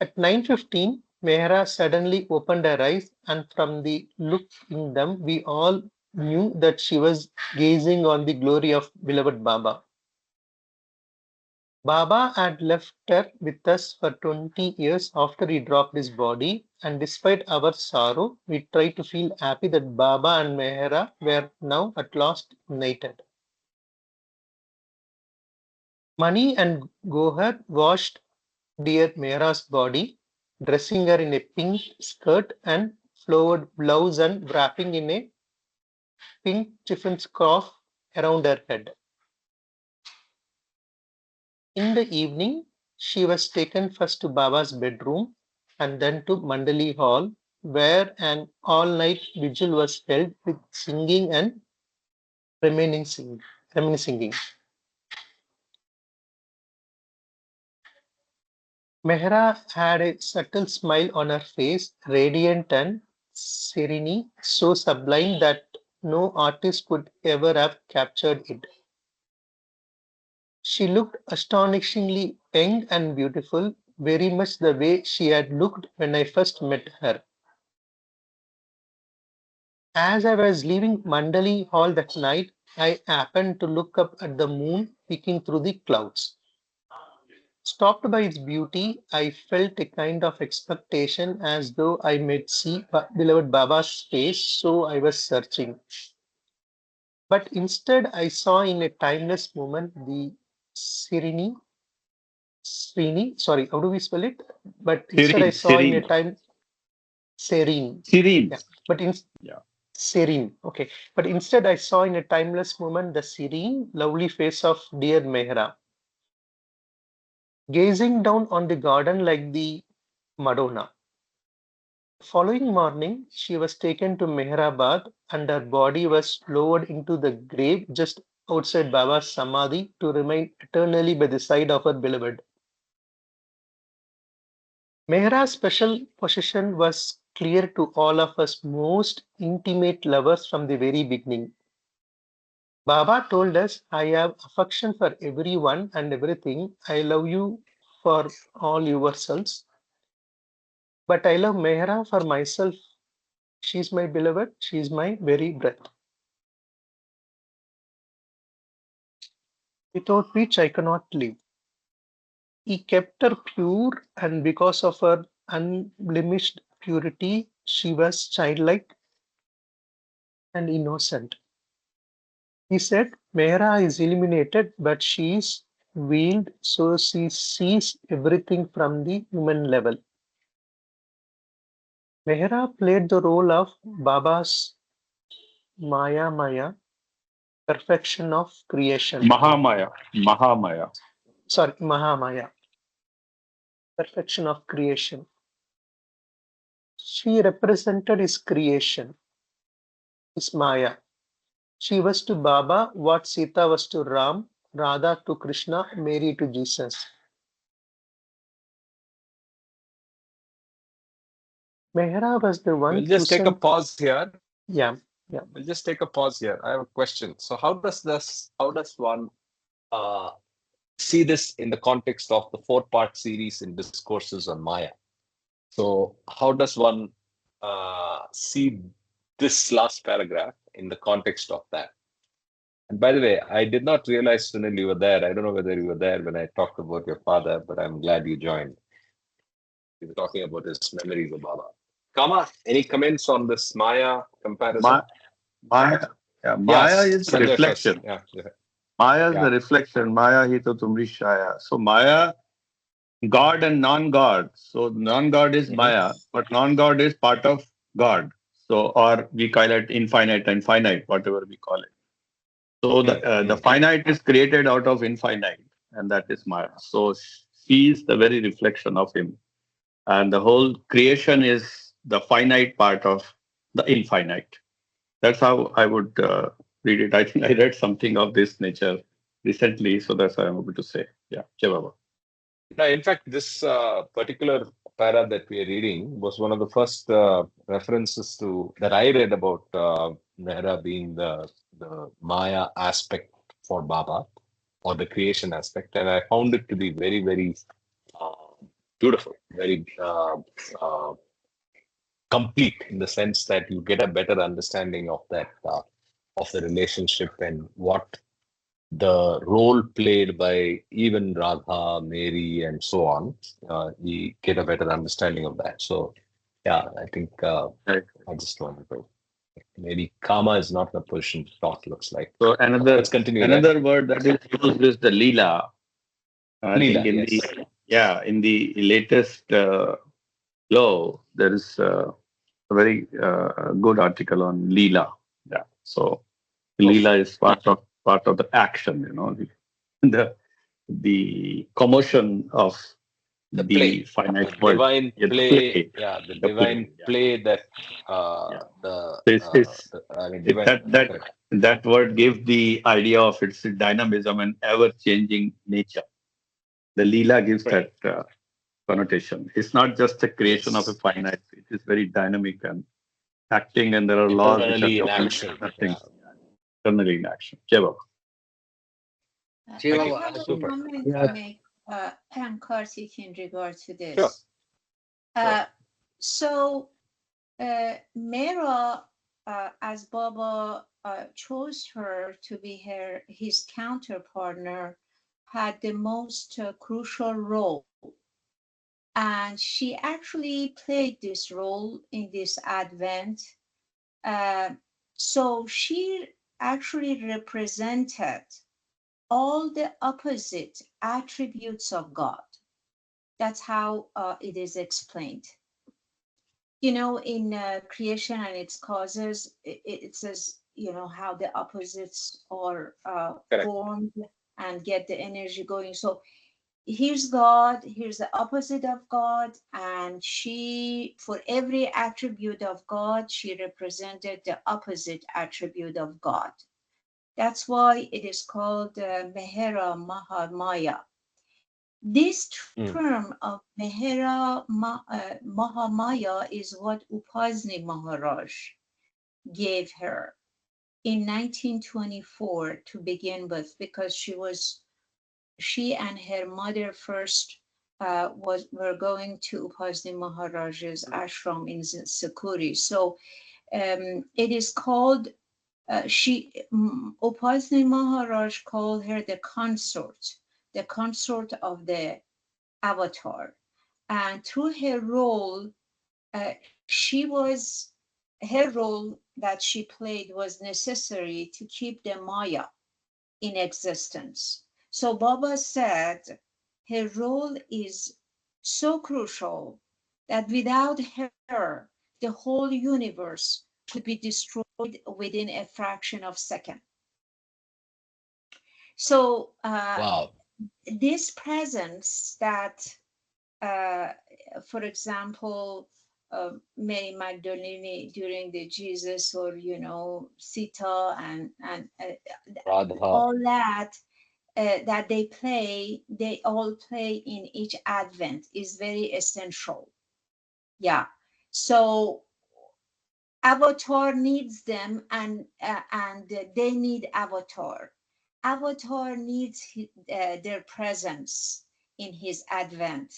At 9:15, Mehra suddenly opened her eyes, and from the look in them, we all knew that she was gazing on the glory of beloved Baba. Baba had left her with us for 20 years after he dropped his body, and despite our sorrow, we tried to feel happy that Baba and Mehra were now at last united. Mani and Gohar washed dear Mehra's body, dressing her in a pink skirt and flowered blouse and wrapping in a pink chiffon scarf around her head. In the evening, she was taken first to Baba's bedroom and then to Mandali Hall, where an all-night vigil was held with singing and remaining singing. Mehra had a subtle smile on her face, radiant and serene, so sublime that no artist could ever have captured it. She looked astonishingly young and beautiful, very much the way she had looked when I first met her. As I was leaving Mandali Hall that night, I happened to look up at the moon peeking through the clouds. Stopped by its beauty, I felt a kind of expectation as though I might see beloved Baba's face, so I was searching. But instead, I saw in a timeless moment the sorry, how do we spell it? But instead, I saw in a serene. Serene. Yeah, but in Yeah. serene. Okay, but instead, I saw in a timeless moment the serene, lovely face of dear Mehra, gazing down on the garden like the Madonna. Following morning, she was taken to Mehrabad and her body was lowered into the grave just outside Baba's Samadhi to remain eternally by the side of her beloved. Mehra's special position was clear to all of us most intimate lovers from the very beginning. Baba told us, I have affection for everyone and everything. I love you for all yourselves. But I love Mehra for myself. She's my beloved. She's my very breath, without which I cannot live. He kept her pure, and because of her unblemished purity, she was childlike and innocent. He said, Mehra is illuminated, but she is veiled, so she sees everything from the human level. Mehra played the role of Baba's Maya, perfection of creation. Mahamaya. Sorry, Mahamaya, perfection of creation. She represented his creation, his Maya. She was to Baba what Sita was to Ram, Radha to Krishna, Mary to Jesus. Mehra was the one We'll just take a pause here. Yeah. We'll just take a pause here. I have a question. So how does one see this in the context of the 4-part series in discourses on Maya? So how does one see this last paragraph in the context of that? And by the way, I did not realize, Sunil, you were there. I don't know whether you were there when I talked about your father, but I'm glad you joined. We were talking about his memories of Baba. Kama, any comments on this Maya comparison? Maya is the reflection. Yeah. Maya is the reflection. Maya hi to tumri shaya. So Maya God and non-God. So non-God is Maya, but non-God is part of God. So, or we call it infinite and finite, whatever we call it. So the finite is created out of infinite, and that is Maya. So she is the very reflection of him, and the whole creation is the finite part of the infinite. That's how I would read it. I think I read something of this nature recently, so that's how I'm able to say. Yeah, Jai Baba. Now, in fact, this particular para that we are reading was one of the first references to that I read about Mehra being the Maya aspect for Baba or the creation aspect, and I found it to be very, very uh, beautiful, very complete in the sense that you get a better understanding of that of the relationship and what the role played by even Radha, Mary, and so on. We get a better understanding of that. So, yeah, I think Right. I just wanted to maybe karma is not the Persian thought looks like. So Let's continue. Right? another word that is used is the Leela. I think Leela, in yes. in the latest law there is a very good article on Leela. Yeah. So Oh, Leela is part of the action. The the commotion of the the play, the finite world. divine Yeah, the play, play. yeah, the The divine play. Yeah. play that Yeah. It's I mean, it, divine, correct. that word gives the idea of its dynamism and ever changing nature. The Leela gives Right. that connotation. It's not just a creation of a Yes. finite, it is very dynamic and acting, and there are laws which are Eternally in governing action. nothing Yeah. eternally in action. Jeva. Jai I Okay, Baba, have a super. comment to Yeah, make, Karthik, in regard to Sure. this. So, Mera, as Baba chose her to be his counter partner, had the most crucial role. And she actually played this role in this Advent. Uh, so she actually represented all the opposite attributes of God. That's how it is explained. In creation and its causes, it says, how the opposites are Correct. formed and get the energy going. So here's God, here's the opposite of God, and for every attribute of God, she represented the opposite attribute of God. That's why it is called Mehera Mahamaya. This term of Mehera Mahamaya is what Upasni Maharaj gave her in 1924 to begin with, because she and her mother first were going to Upasni Maharaj's ashram in Sakuri. So it is called Upasni Maharaj called her the consort of the avatar. And through her role, uh, she was her role that she played was necessary to keep the Maya in existence. So Baba said her role is so crucial that without her, the whole universe could be destroyed within a fraction of a second. So Wow. this presence that, for example, Mary Magdalene during the Jesus, or Sita, and Radha. all that that they all play in each Advent is very essential. Yeah. So Avatar needs them, and they need Avatar. Avatar needs their presence in his Advent.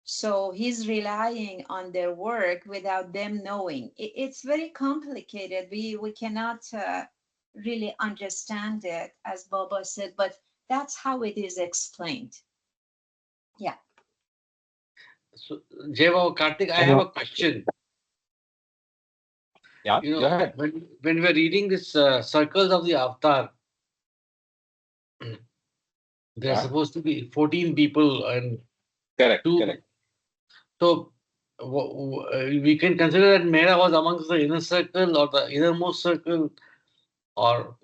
So he's relying on their work without them knowing. It's very complicated. We cannot really understand it, as Baba said, but that's how it is explained. Yeah. so Jai Baba, Karthik, I have a question. Yeah, go ahead. When we're reading this Circles of the Avatar, There are Yeah. supposed to be 14 people and Correct. two. Correct. So we can consider that Mehra was amongst the inner circle or the innermost circle, or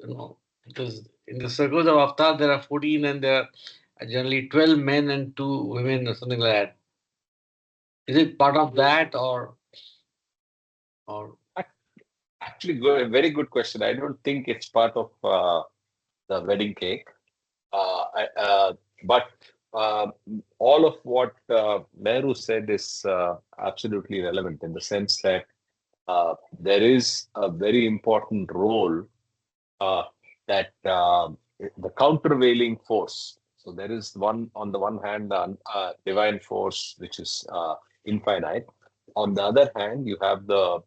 because in the circles of Avatar there are 14 and there are generally 12 men and 2 women or something like that. Is it part of that or? Actually, very good question. I don't think it's part of the wedding cake. But all of what Mehru said is absolutely relevant in the sense that there is a very important role that the countervailing force. So there is one, on the one hand, divine force, which is infinite. On the other hand, you have the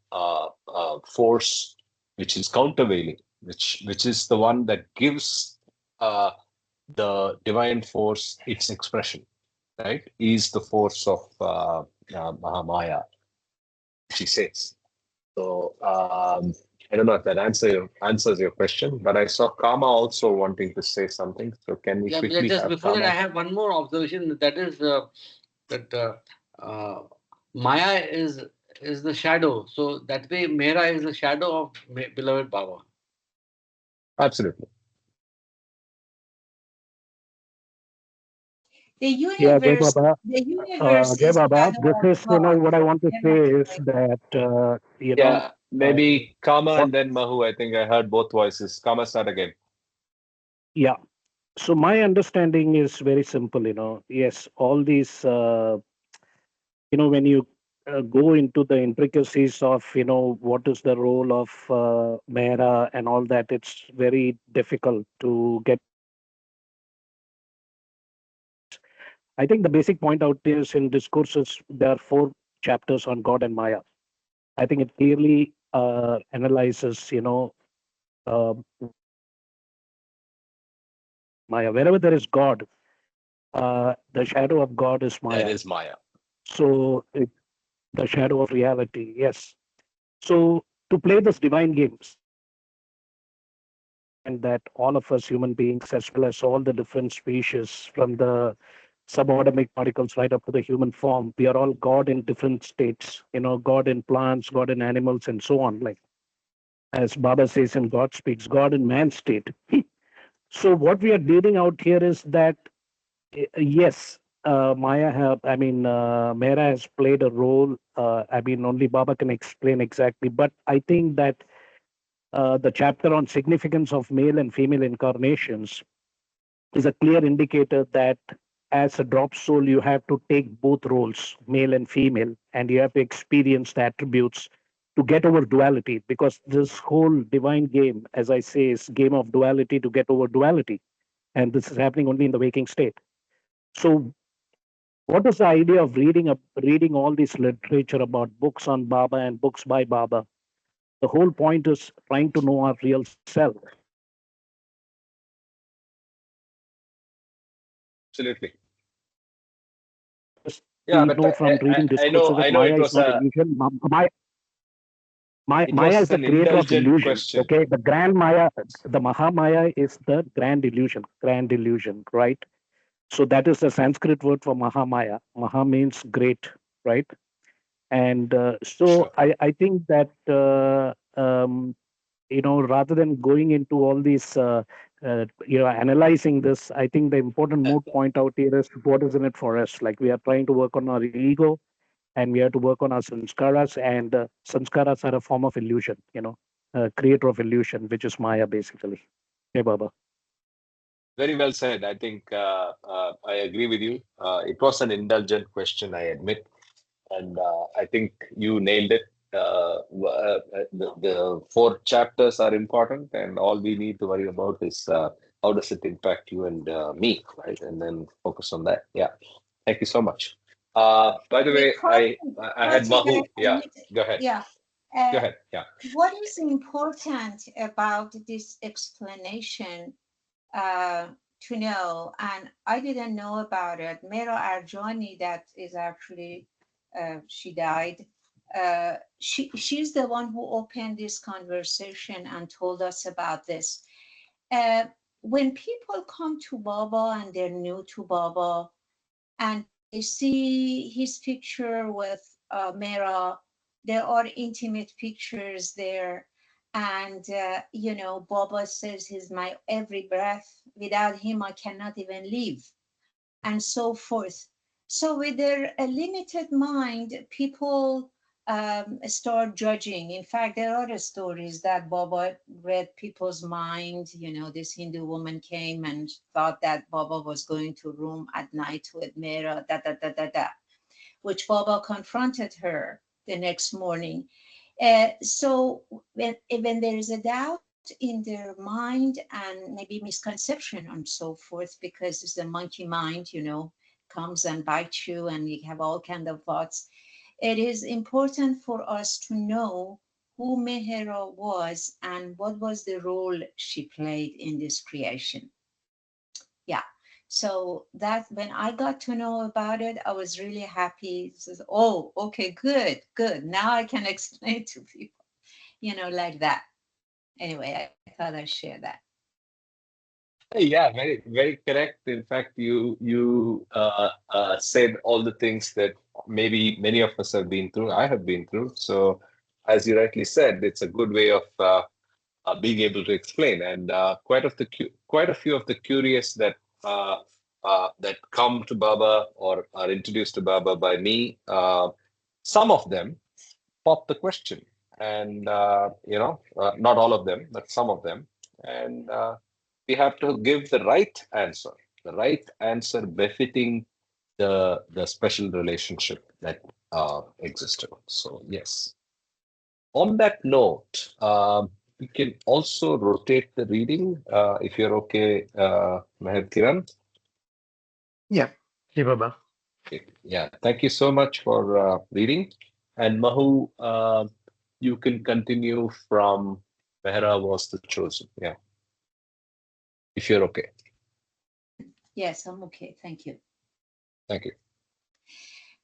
force which is countervailing, which is the one that gives the divine force its expression, right? Is the force of Mahamaya, she says. So I don't know if that answers your question, but I saw Kama also wanting to say something. So can we Yeah, quickly just have before that, Kama? I have one more observation. That is that Maya is the shadow. So that way, Mehra is the shadow of beloved Baba. Absolutely. The Yeah, Jai universe, Baba. the universe Jai is Baba, shadow this of is, God. what I want to say Never to is break. that, Yeah, maybe Kama what, and then Mahu. I think I heard both voices. Kama, start again. yeah. So my understanding is very simple, Yes, all these, when you go into the intricacies of, what is the role of Mehra and all that, it's very difficult to get into all these intricacies. I think the basic point out is in discourses, there are 4 chapters on God and Maya. I think it clearly analyzes, what is Maya. Wherever there is God, the shadow of God is That Maya. is Maya. So the shadow of reality, yes. So to play this divine game, scientists understand that all of us human beings, as well as all the different species, from the subatomic particles right up to the human form, we are all God in different states. God in plants, God in animals, and so on. Like as Baba says in God Speaks, God in man's state. So what we are dealing out here is that yes, Mehra has played a role. Only Baba can explain exactly, but I think that the chapter on significance of male and female incarnations is a clear indicator that as a drop soul, you have to take both roles, male and female, and you have to experience the attributes to get over duality. Because this whole divine game, as I say, is game of duality to get over duality, and this is happening only in the waking state. So, what is the idea of reading all this literature about books on Baba and books by Baba? The whole point is trying to know our real self. Absolutely. Because Yeah, we but know from reading I know discourses that Maya it is was not illusion. Maya is the an creator of indulgent illusion. question. Okay, the grand Maya, the Mahamaya is the grand illusion, right? So that is the Sanskrit word for Mahamaya. Maha means great, right? And so Sure. I think that rather than going into all these analyzing this, I think the important moot point out here is what is in it for us. Like we are trying to work on our ego, and we have to work on our sanskaras, and sanskaras are a form of illusion, creator of illusion, which is Maya basically. Hey Baba. Very well said. I think I agree with you. It was an indulgent question, I admit, and I think you nailed it. The 4 chapters are important, and all we need to worry about is how does it impact you and me, right? And then focus on that. Yeah. Thank you so much. By the way, I had Mahu. Yeah. Go ahead. Yeah. Go ahead. Yeah. What is important about this explanation to know, and I didn't know about it. Mera Arjani, that is actually, she died. She's the one who opened this conversation and told us about this. Uh, when people come to Baba and they're new to Baba and they see his picture with Mera, there are intimate pictures there. And, Baba says he's my every breath. Without him, I cannot even live, and so forth. So, with their limited mind, people start judging. In fact, there are stories that Baba read people's mind. This Hindu woman came and thought that Baba was going to room at night with Mera, da da da da da, which Baba confronted her the next morning. So when there is a doubt in their mind and maybe misconception and so forth, because it's the monkey mind, comes and bites you and you have all kind of thoughts, it is important for us to know who Mehera was and what was the role she played in this creation. Yeah. So that when I got to know about it, I was really happy. Says, oh, okay, good, good. Now I can explain to people, like that. Anyway, I thought I'd share that. Yeah, very, very correct. In fact, you said all the things that maybe many of us have been through. I have been through. So, as you rightly said, it's a good way of being able to explain. And quite a few of the curious that come to Baba or are introduced to Baba by me, some of them pop the question, and not all of them, but some of them, and we have to give the right answer befitting the special relationship that existed. So yes. On that note, we can also rotate the reading if you're okay, Meher Kiran. Yeah. Hey, Baba. Okay. Yeah, thank you so much for reading. And Mahu, you can continue from Mehra was the chosen. Yeah, if you're okay. Yes, I'm okay. Thank you. Thank you.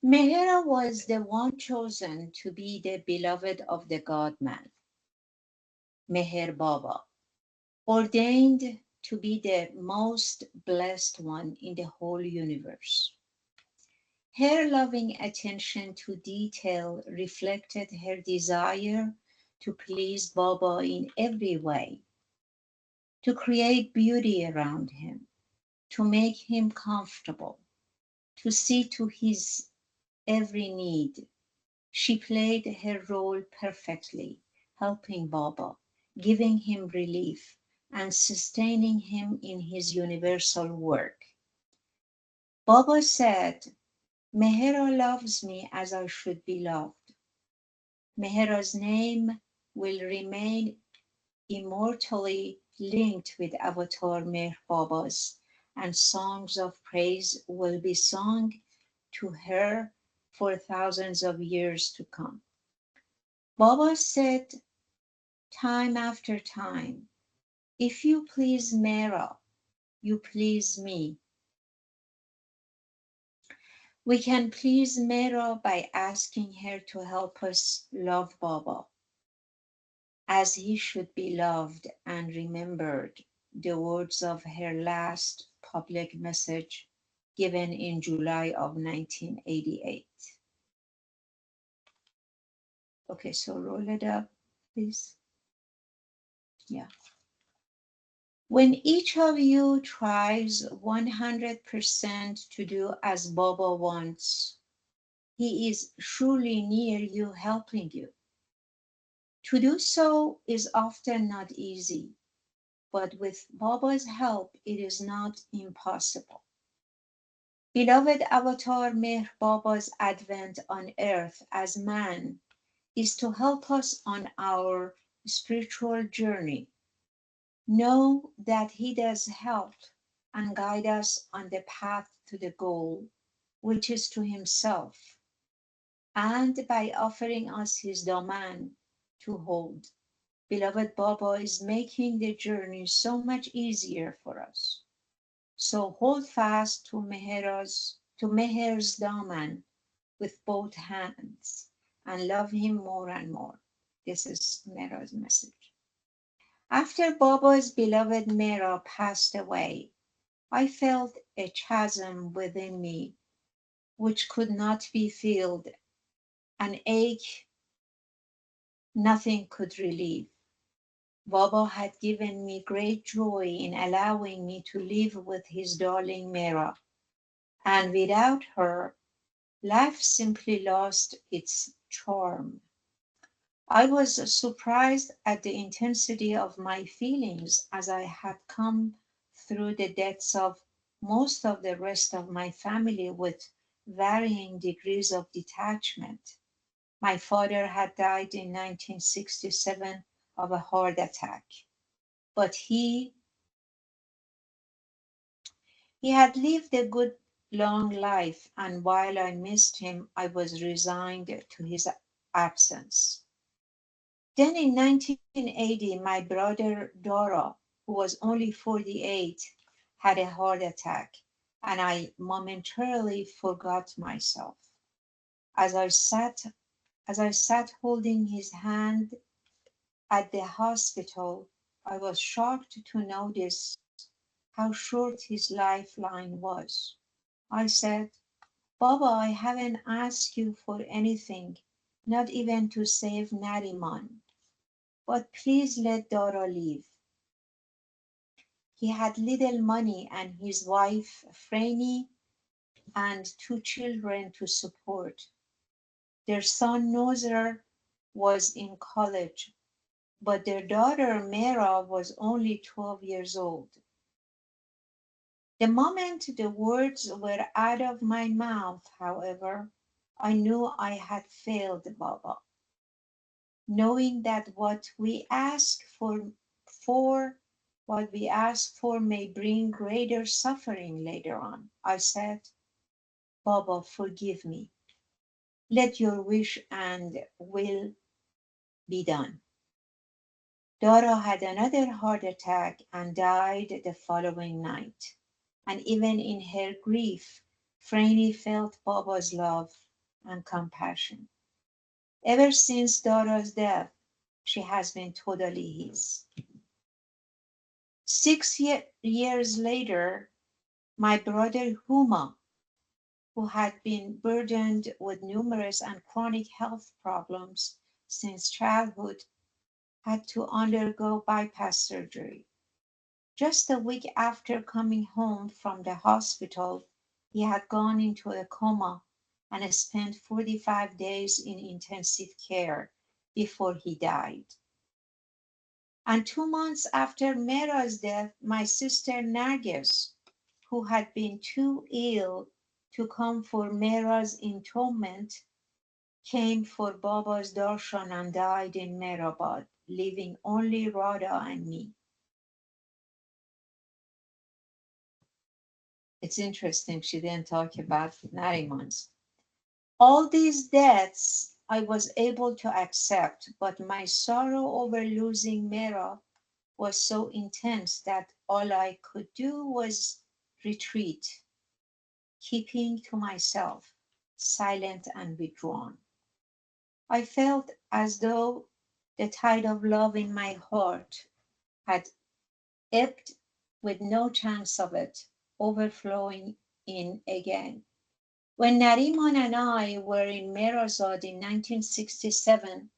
Mehera was the one chosen to be the beloved of the God-man, Meher Baba, ordained to be the most blessed one in the whole universe. Her loving attention to detail reflected her desire to please Baba in every way, to create beauty around him, to make him comfortable, to see to his every need. She played her role perfectly, helping Baba, giving him relief, and sustaining him in his universal work. Baba said, Mehera loves me as I should be loved. Mehera's name will remain immortally linked with Avatar Meher Baba's, and songs of praise will be sung to her for thousands of years to come. Baba said time after time, if you please Mera, you please me. We can please Mera by asking her to help us love Baba as he should be loved and remembered, the words of her last public message given in July of 1988. Okay, so roll it up, please. Yeah. When each of you tries 100% to do as Baba wants, he is surely near you, helping you. To do so is often not easy, but with Baba's help, it is not impossible. Beloved Avatar Meher Baba's advent on earth as man is to help us on our spiritual journey. Know that he does help and guide us on the path to the goal, which is to himself, and by offering us his domain to hold. Beloved Baba is making the journey so much easier for us. So hold fast to Meher's daman with both hands and love him more and more. This is Mehra's message. After Baba's beloved Mera passed away, I felt a chasm within me which could not be filled, an ache nothing could relieve. Baba had given me great joy in allowing me to live with his darling Mera, and without her, life simply lost its charm. I was surprised at the intensity of my feelings as I had come through the deaths of most of the rest of my family with varying degrees of detachment. My father had died in 1967 of a heart attack, but he had lived a good long life, and while I missed him, I was resigned to his absence. Then in 1980, my brother Dora, who was only 48, had a heart attack, and I momentarily forgot myself. As I sat as I sat holding his hand at the hospital, I was shocked to notice how short his lifeline was. I said, Baba, I haven't asked you for anything, not even to save Nariman, but please let Dora live. He had little money and his wife, Franny, and 2 children to support. Their son, Nozer, was in college, but their daughter, Mera, was only 12 years old. The moment the words were out of my mouth, however, I knew I had failed Baba. Knowing that for what we ask for may bring greater suffering later on, I said, Baba, forgive me. Let your wish and will be done. Dora had another heart attack and died the following night. And even in her grief, Franny felt Baba's love and compassion. Ever since Dora's death, she has been totally his. 6 years later, my brother Huma, who had been burdened with numerous and chronic health problems since childhood, had to undergo bypass surgery. Just a week after coming home from the hospital, he had gone into a coma and spent 45 days in intensive care before he died. And 2 months after Mera's death, my sister Nargis, who had been too ill to come for Mera's entombment, came for Baba's darshan and died in Mehrabad, leaving only Radha and me. It's interesting she didn't talk about Nariman's. All these deaths I was able to accept, but my sorrow over losing Mera was so intense that all I could do was retreat, keeping to myself, silent and withdrawn. I felt as though the tide of love in my heart had ebbed with no chance of it overflowing in again. When Nariman and I were in Merazad in 1967,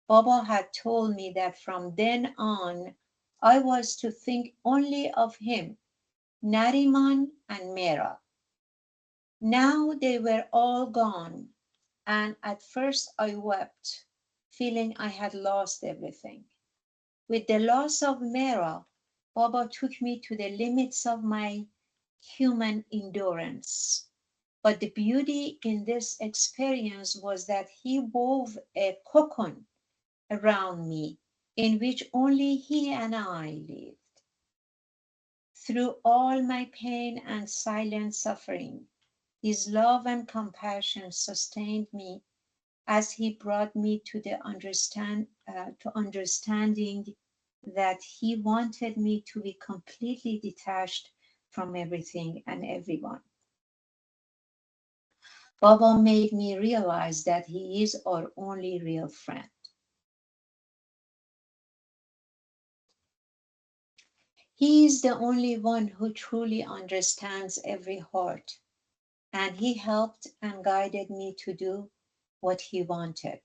Baba had told me that from then on I was to think only of him, Nariman and Mera. Now they were all gone, and at first I wept, feeling I had lost everything. With the loss of Mera, Baba took me to the limits of my human endurance. But the beauty in this experience was that he wove a cocoon around me in which only he and I lived. Through all my pain and silent suffering, his love and compassion sustained me as he brought me to understanding that he wanted me to be completely detached from everything and everyone. Baba made me realize that he is our only real friend. He is the only one who truly understands every heart, and he helped and guided me to do what he wanted.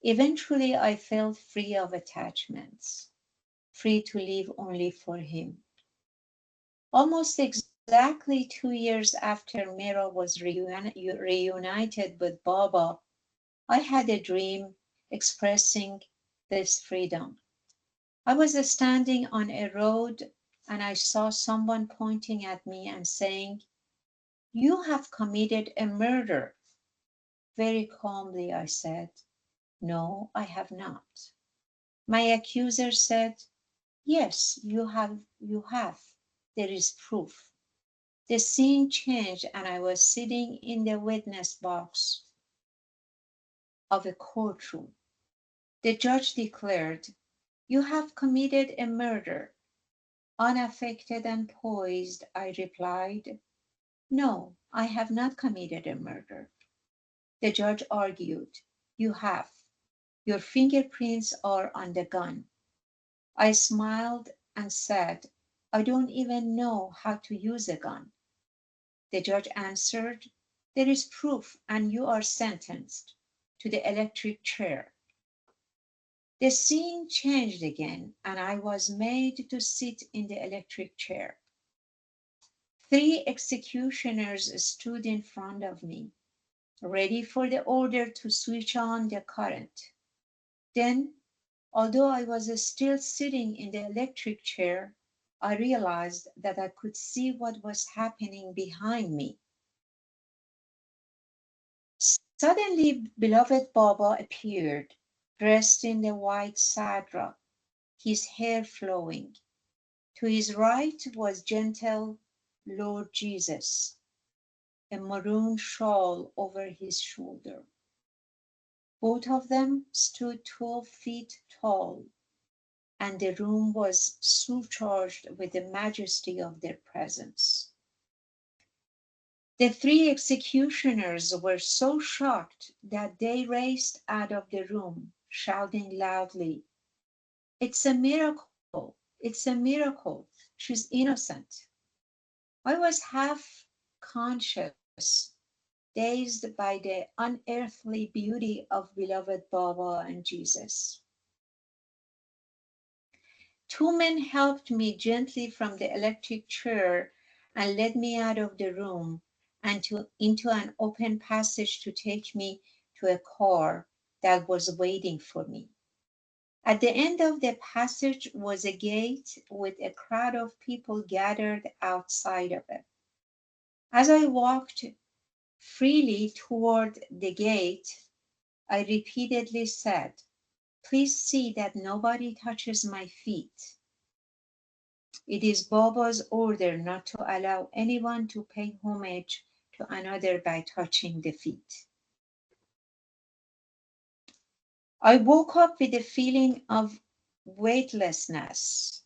Eventually, I felt free of attachments, free to live only for him. Almost exactly 2 years after Mira was reunited with Baba, I had a dream expressing this freedom. I was standing on a road and I saw someone pointing at me and saying, "You have committed a murder." Very calmly, I said, "No, I have not." My accuser said, "Yes, you have, you have. There is proof." The scene changed and I was sitting in the witness box of a courtroom. The judge declared, "You have committed a murder." Unaffected and poised, I replied, "No, I have not committed a murder." The judge argued, "You have. Your fingerprints are on the gun." I smiled and said, "I don't even know how to use a gun." The judge answered, "There is proof and you are sentenced to the electric chair." The scene changed again and I was made to sit in the electric chair. 3 executioners stood in front of me, ready for the order to switch on the current. Then, although I was still sitting in the electric chair, I realized that I could see what was happening behind me. Suddenly, beloved Baba appeared, dressed in the white sadra, his hair flowing. To his right was gentle Lord Jesus, a maroon shawl over his shoulder. Both of them stood 12 feet tall, and the room was surcharged with the majesty of their presence. The 3 executioners were so shocked that they raced out of the room, shouting loudly, "It's a miracle! It's a miracle! She's innocent." I was half conscious, dazed by the unearthly beauty of beloved Baba and Jesus. 2 men helped me gently from the electric chair and led me out of the room and into an open passage to take me to a car that was waiting for me. At the end of the passage was a gate with a crowd of people gathered outside of it. As I walked freely toward the gate, I repeatedly said, "Please see that nobody touches my feet. It is Baba's order not to allow anyone to pay homage to another by touching the feet." I woke up with a feeling of weightlessness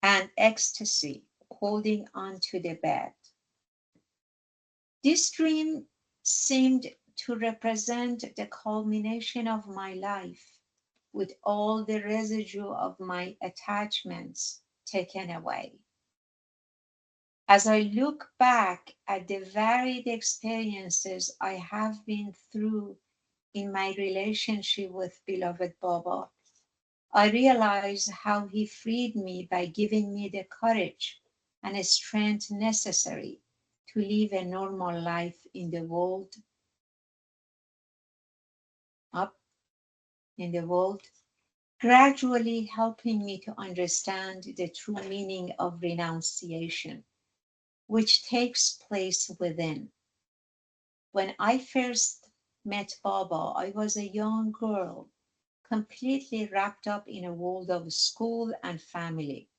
and ecstasy, holding on to the bed. This dream seemed to represent the culmination of my life, with all the residue of my attachments taken away. As I look back at the varied experiences I have been through in my relationship with beloved Baba, I realize how he freed me by giving me the courage and strength necessary to live a normal life in the world, up in the world, gradually helping me to understand the true meaning of renunciation, which takes place within. When I first met Baba, I was a young girl, completely wrapped up in a world of school and family.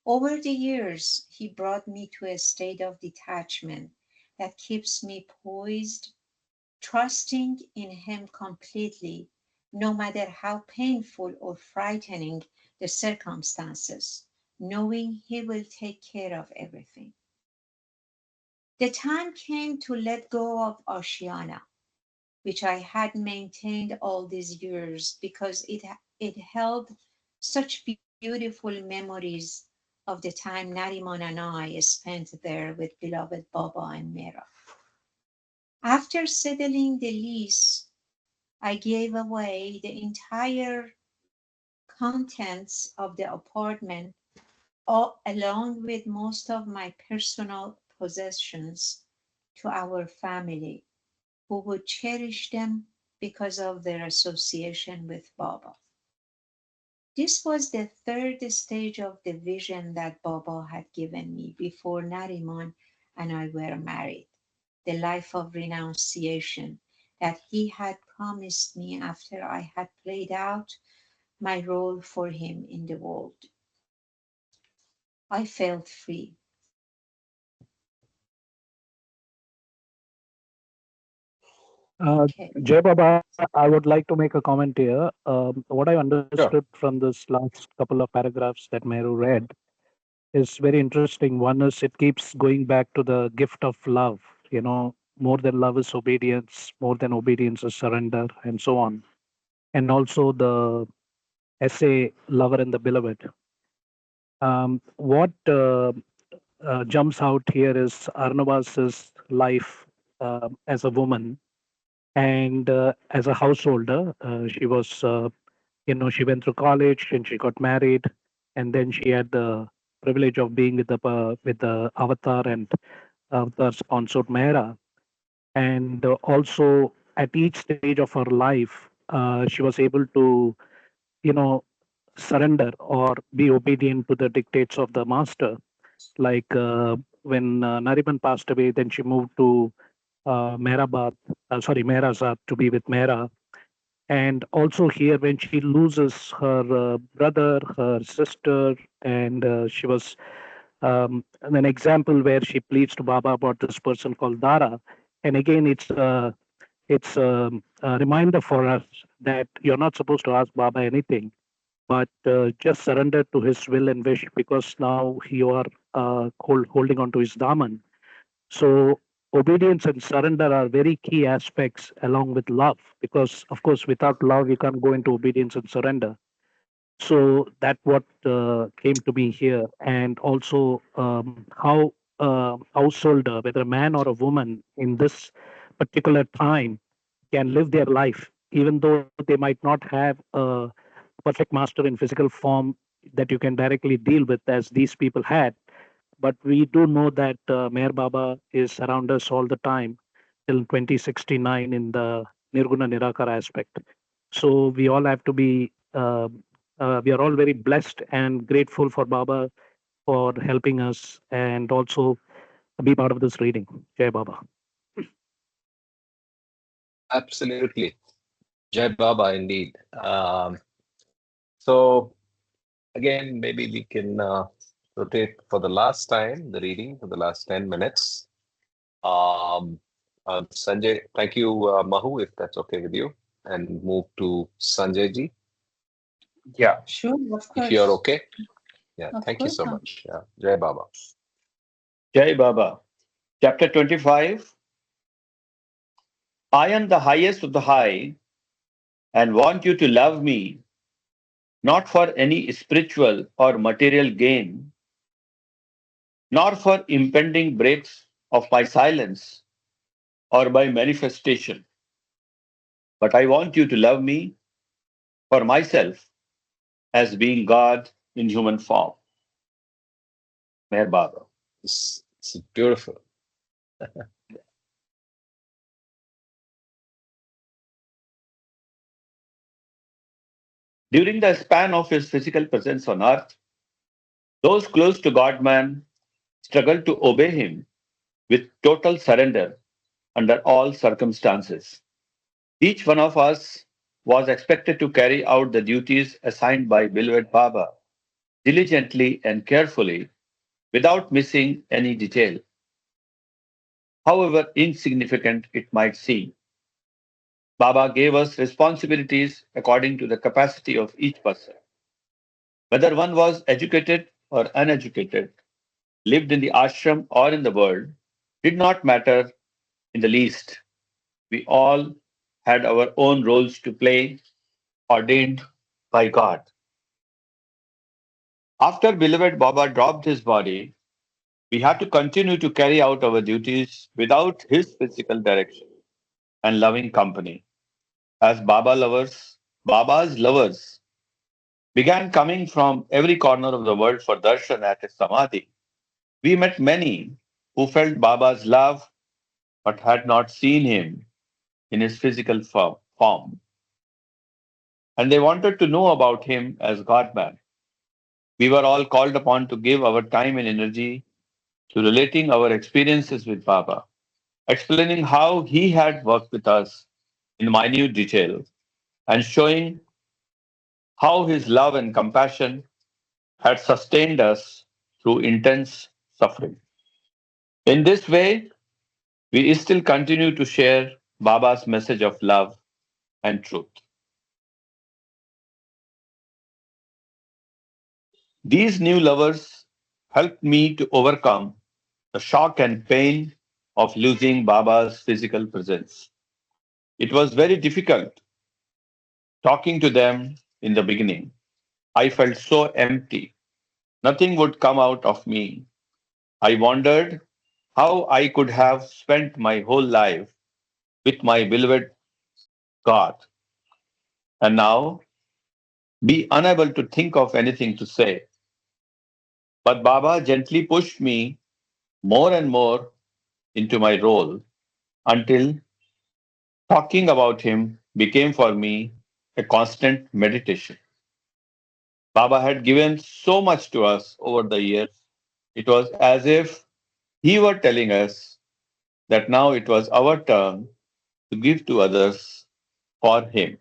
Over the years, he brought me to a state of detachment that keeps me poised, trusting in him completely, no matter how painful or frightening the circumstances, knowing he will take care of everything. The time came to let go of Ashiana, which I had maintained all these years because it held such beautiful memories of the time Nariman and I spent there with beloved Baba and Mera. After settling the lease, I gave away the entire contents of the apartment, along with most of my personal possessions, to our family, who would cherish them because of their association with Baba. This was the third stage of the vision that Baba had given me before Nariman and I were married, the life of renunciation that he had promised me after I had played out my role for him in the world. I felt free. Okay. Jay Baba, I would like to make a comment here. What I understood Sure. from this last couple of paragraphs that Meru read is very interesting. One is it keeps going back to the gift of love. More than love is obedience, more than obedience is surrender, and so on. And also the essay Lover and the Beloved. What jumps out here is Arnawaz's life as a woman and as a householder. She was, she went through college and she got married, and then she had the privilege of being with the Avatar and Avatar's consort Mehra. And also at each stage of her life, she was able to, you know, surrender or be obedient to the dictates of the master. Like when Nariman passed away, then she moved to Mehrabad, to be with Mehra. And also here, when she loses her brother, her sister, and she was an example where she pleads to Baba about this person called Dara. And again, it's a reminder for us that you're not supposed to ask Baba anything, but just surrender to his will and wish, because now you are holding on to his daman. So obedience and surrender are very key aspects along with love, because of course without love you can't go into obedience and surrender. So that what came to me here. And also how householder, whether a man or a woman in this particular time, can live their life even though they might not have a perfect master in physical form that you can directly deal with as these people had. But we do know that Meher Baba is around us all the time till 2069 in the Nirguna Nirakara aspect. So we all have to be, we are all very blessed and grateful for Baba for helping us and also be part of this reading. Jai Baba. Absolutely. Jai Baba, indeed. So again, maybe we can rotate for the last time the reading for the last 10 minutes. Sanjay, thank you, Mahu, if that's okay with you, and move to Sanjay ji, Yeah. Sure, of if you're course. okay. Yeah, Of thank you course. so much. Yeah, Jai Baba. Jai Baba. Chapter 25. I am the highest of the high and want you to love me, not for any spiritual or material gain, nor for impending breaks of my silence or by manifestation, but I want you to love me for myself as being God in human form. Meher Baba. It's beautiful. During the span of his physical presence on earth, those close to God man struggled to obey him with total surrender under all circumstances. Each one of us was expected to carry out the duties assigned by beloved Baba diligently and carefully without missing any detail, however insignificant it might seem. Baba gave us responsibilities according to the capacity of each person. Whether one was educated or uneducated, lived in the ashram or in the world, did not matter in the least. We all had our own roles to play, ordained by God. After beloved Baba dropped his body, we had to continue to carry out our duties without his physical direction and loving company. As Baba's lovers began coming from every corner of the world for darshan at his samadhi. We met many who felt Baba's love but had not seen him in his physical form, and they wanted to know about him as God man. We were all called upon to give our time and energy to relating our experiences with Baba, explaining how he had worked with us in minute detail, and showing how his love and compassion had sustained us through intense suffering. In this way, we still continue to share Baba's message of love and truth. These new lovers helped me to overcome the shock and pain of losing Baba's physical presence. It was very difficult talking to them in the beginning. I felt so empty. Nothing would come out of me. I wondered how I could have spent my whole life with my beloved God and now be unable to think of anything to say. But Baba gently pushed me more and more into my role until talking about him became for me a constant meditation. Baba had given so much to us over the years. It was as if he were telling us that now it was our turn to give to others for him.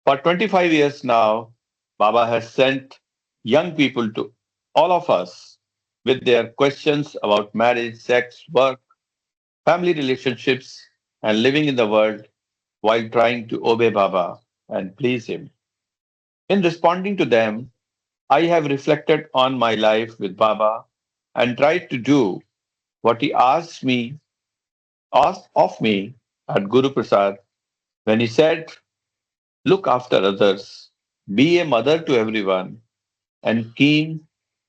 For 25 years now, Baba has sent young people to all of us with their questions about marriage, sex, work, family relationships, and living in the world while trying to obey Baba and please him. In responding to them, I have reflected on my life with Baba and tried to do what he asked of me at Guru Prasad when he said, look after others, be a mother to everyone, and keep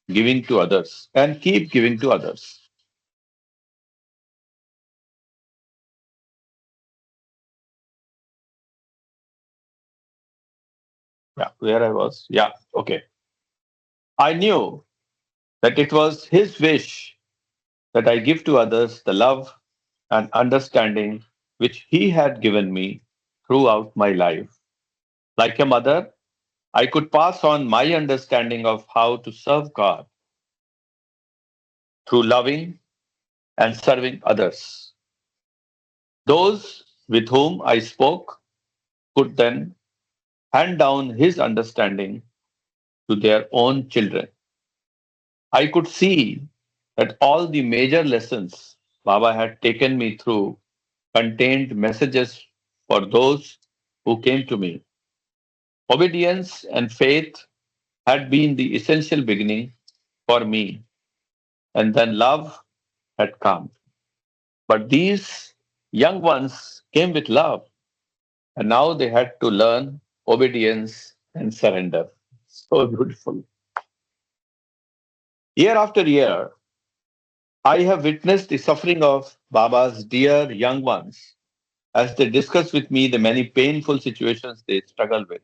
giving to others. Yeah, where I was. Yeah, okay. I knew that it was his wish that I give to others the love and understanding which he had given me throughout my life. Like a mother, I could pass on my understanding of how to serve God through loving and serving others. Those with whom I spoke could then hand down his understanding to their own children. I could see that all the major lessons Baba had taken me through contained messages for those who came to me. Obedience and faith had been the essential beginning for me, and then love had come. But these young ones came with love, and now they had to learn obedience and surrender. So beautiful. Year after year, I have witnessed the suffering of Baba's dear young ones as they discuss with me the many painful situations they struggle with.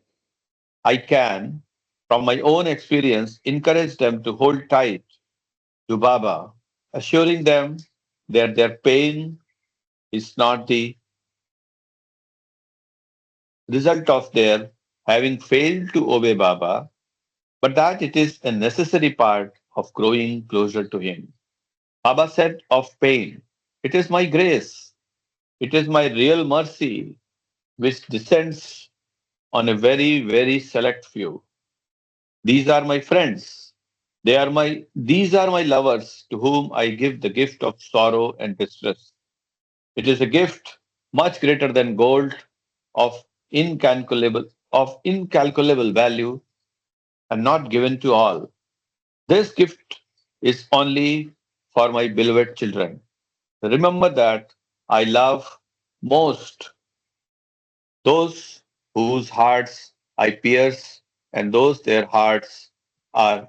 I can, from my own experience, encourage them to hold tight to Baba, assuring them that their pain is not the result of their having failed to obey Baba, but that it is a necessary part of growing closer to Him. Baba said of pain, it is my grace, it is my real mercy which descends on a very, very select few. These are my friends. These are my lovers to whom I give the gift of sorrow and distress. It is a gift much greater than gold of incalculable value and not given to all. This gift is only for my beloved children. Remember that I love most those whose hearts I pierce and those their hearts are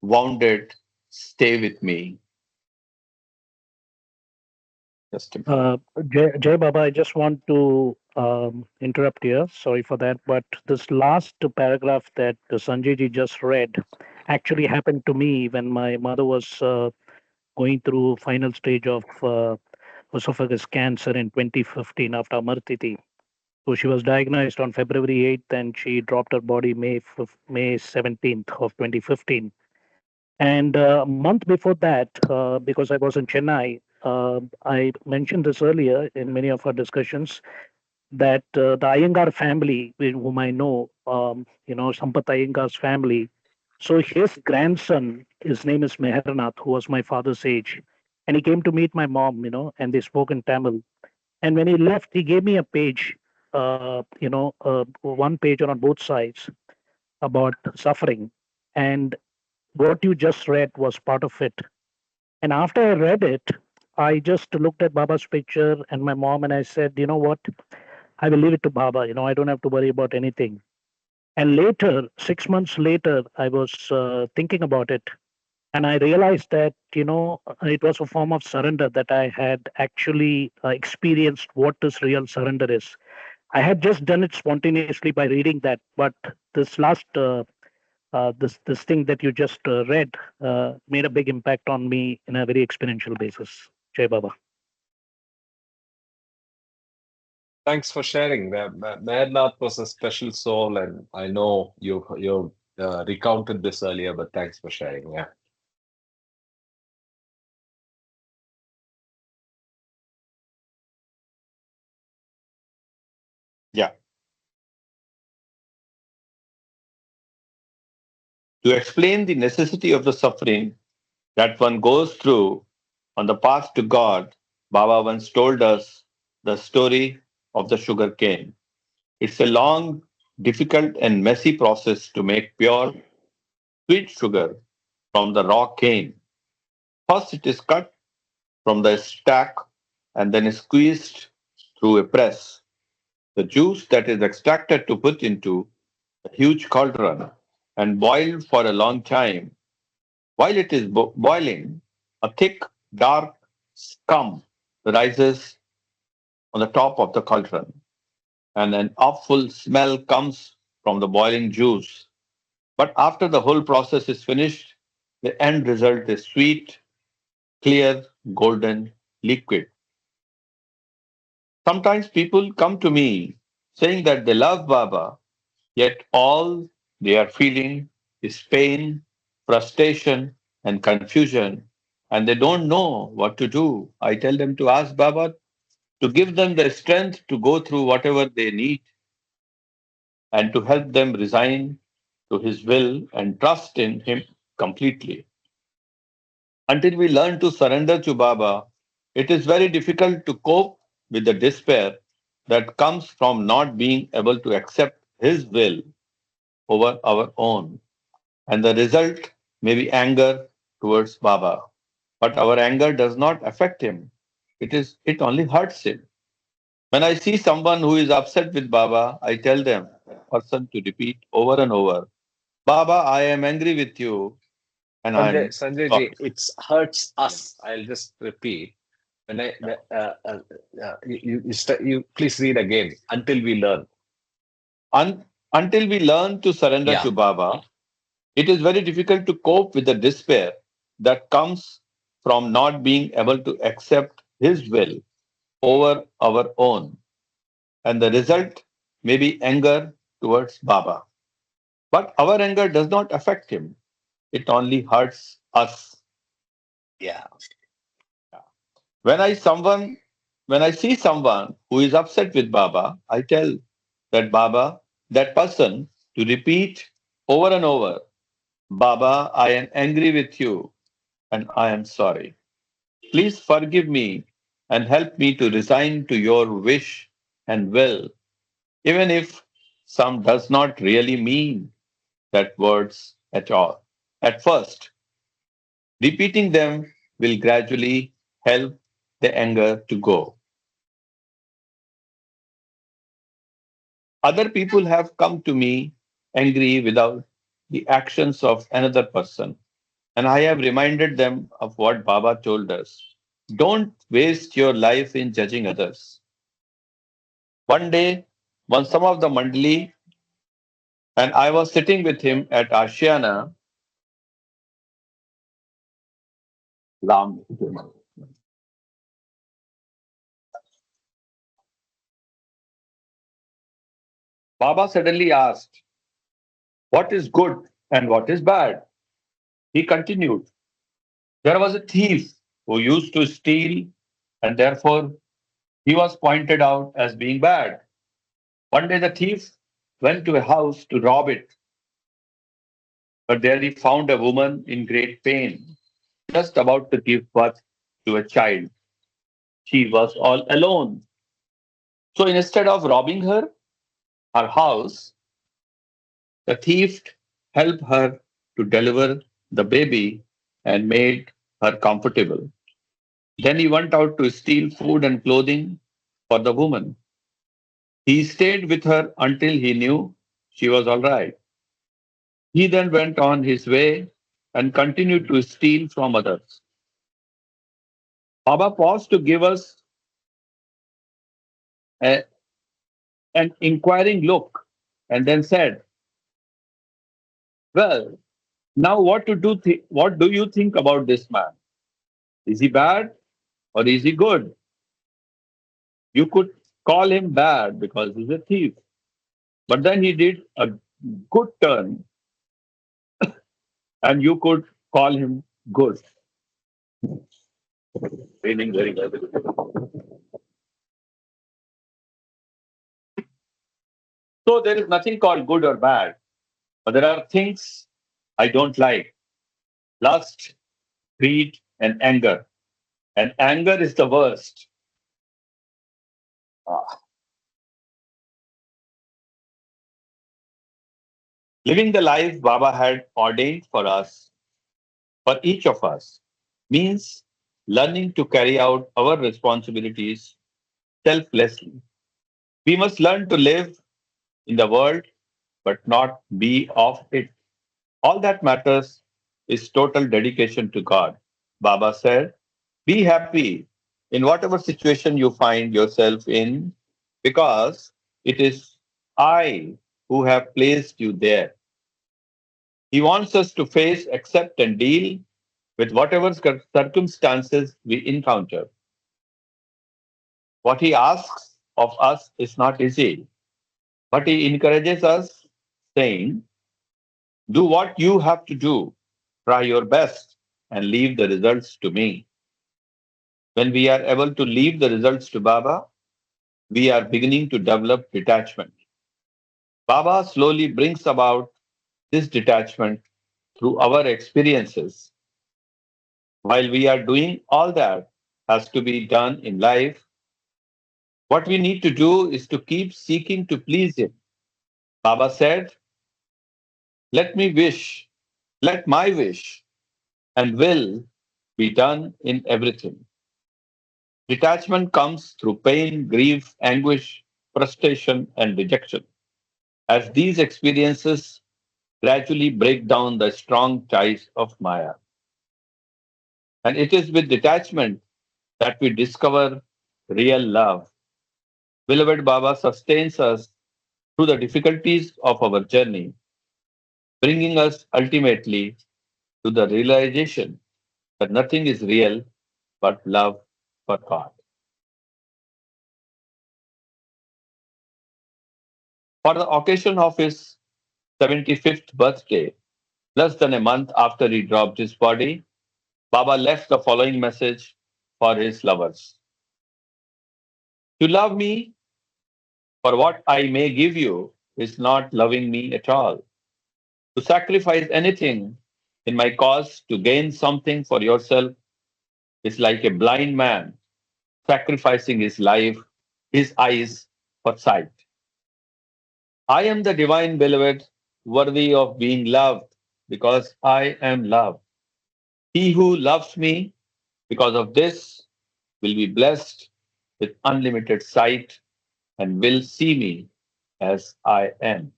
wounded stay with me. Just a minute. Jay Baba, I just want to interrupt here. Sorry for that. But this last paragraph that Sanjay ji just read actually happened to me when my mother was going through final stage of esophagus cancer in 2015 after Amartiti. So she was diagnosed on February 8th and she dropped her body May 17th of 2015. And a month before that, because I was in Chennai, I mentioned this earlier in many of our discussions that the Iyengar family, whom I know, Sampath Iyengar's family. So his grandson, his name is Mehernath, who was my father's age, and he came to meet my mom, and they spoke in Tamil. And when he left, he gave me a page, one page on both sides about suffering. And what you just read was part of it. And after I read it, I just looked at Baba's picture and my mom and I said, you know what? I will leave it to Baba. I don't have to worry about anything. And later, 6 months later, I was thinking about it. And I realized that, it was a form of surrender that I had actually experienced what this real surrender is. I had just done it spontaneously by reading that. But this last this thing that you just read made a big impact on me in a very exponential basis. Jai Baba. Thanks for sharing. Mehernath was a special soul, and I know you recounted this earlier, but thanks for sharing. Yeah. Yeah. To explain the necessity of the suffering that one goes through on the path to God, Baba once told us the story of the sugar cane. It's a long, difficult, and messy process to make pure, sweet sugar from the raw cane. First, it is cut from the stack and then squeezed through a press. The juice that is extracted to put into a huge cauldron and boiled for a long time. While it is boiling, a thick, dark scum rises on the top of the cauldron, and an awful smell comes from the boiling juice. But after the whole process is finished, the end result is sweet, clear, golden liquid. Sometimes people come to me saying that they love Baba, yet all they are feeling is pain, frustration, and confusion, and they don't know what to do. I tell them to ask Baba to give them the strength to go through whatever they need and to help them resign to His will and trust in Him completely. Until we learn to surrender to Baba, it is very difficult to cope with the despair that comes from not being able to accept His will over our own. And the result may be anger towards Baba. But our anger does not affect him. It only hurts him. When I see someone who is upset with Baba, I tell them, that person to repeat over and over, Baba, I am angry with you and I am Sanjay ji, sorry. it hurts us. I'll just repeat. When you please read again until we learn. Until we learn to surrender Yeah. to Baba, it is very difficult to cope with the despair that comes from not being able to accept His will over our own. And the result may be anger towards Baba. But our anger does not affect him, it only hurts us. Yeah. When I someone when I see someone who is upset with Baba, I tell that person to repeat over and over, Baba, I am angry with you and I am sorry. Please forgive me and help me to resign to your wish and will, even if some does not really mean that words at all. At first, repeating them will gradually help the anger to go. Other people have come to me angry without the actions of another person. And I have reminded them of what Baba told us. Don't waste your life in judging others. One day, when some of the Mandali and I was sitting with him at Ashiana, Ram, Baba suddenly asked, what is good and what is bad? He continued, there was a thief who used to steal, and therefore he was pointed out as being bad. One day the thief went to a house to rob it, but there he found a woman in great pain, just about to give birth to a child. She was all alone. So instead of robbing her house, the thief helped her to deliver the baby and made her comfortable. Then he went out to steal food and clothing for the woman. He stayed with her until he knew she was all right. He then went on his way and continued to steal from others. Baba paused to give us a, an inquiring look and then said, well, now what do you think about this man? Is he bad or is he good? You could call him bad because he's a thief. But then he did a good turn and you could call him good. Meaning very well. So there is nothing called good or bad. But there are things I don't like: lust, greed, and anger. And anger is the worst. Ah. Living the life Baba had ordained for us, for each of us, means learning to carry out our responsibilities selflessly. We must learn to live in the world but not be of it. All that matters is total dedication to God. Baba said, be happy in whatever situation you find yourself in because it is I who have placed you there. He wants us to face, accept, and deal with whatever circumstances we encounter. What he asks of us is not easy, but he encourages us, saying, do what you have to do, try your best, and leave the results to me. When we are able to leave the results to Baba, we are beginning to develop detachment. Baba slowly brings about this detachment through our experiences. While we are doing all that has to be done in life, what we need to do is to keep seeking to please Him. Baba said, let me wish, let my wish and will be done in everything. Detachment comes through pain, grief, anguish, frustration, and rejection. As these experiences gradually break down the strong ties of Maya. And it is with detachment that we discover real love. Beloved Baba sustains us through the difficulties of our journey, bringing us ultimately to the realization that nothing is real but love for God. For the occasion of his 75th birthday, less than a month after he dropped his body, Baba left the following message for his lovers. To love me for what I may give you is not loving me at all. To sacrifice anything in my cause to gain something for yourself is like a blind man sacrificing his life, his eyes for sight. I am the divine beloved, worthy of being loved because I am love. He who loves me because of this will be blessed with unlimited sight and will see me as I am.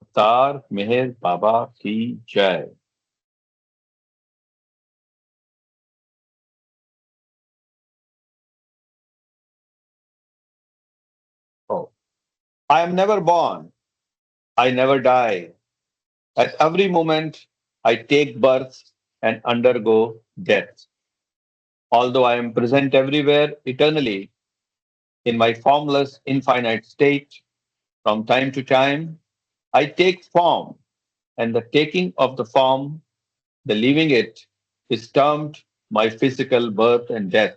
Avatar Meher Baba Ki Jai. Oh. I am never born. I never die. At every moment, I take birth and undergo death. Although I am present everywhere eternally in my formless, infinite state, from time to time, I take form, and the taking of the form, the leaving it, is termed my physical birth and death.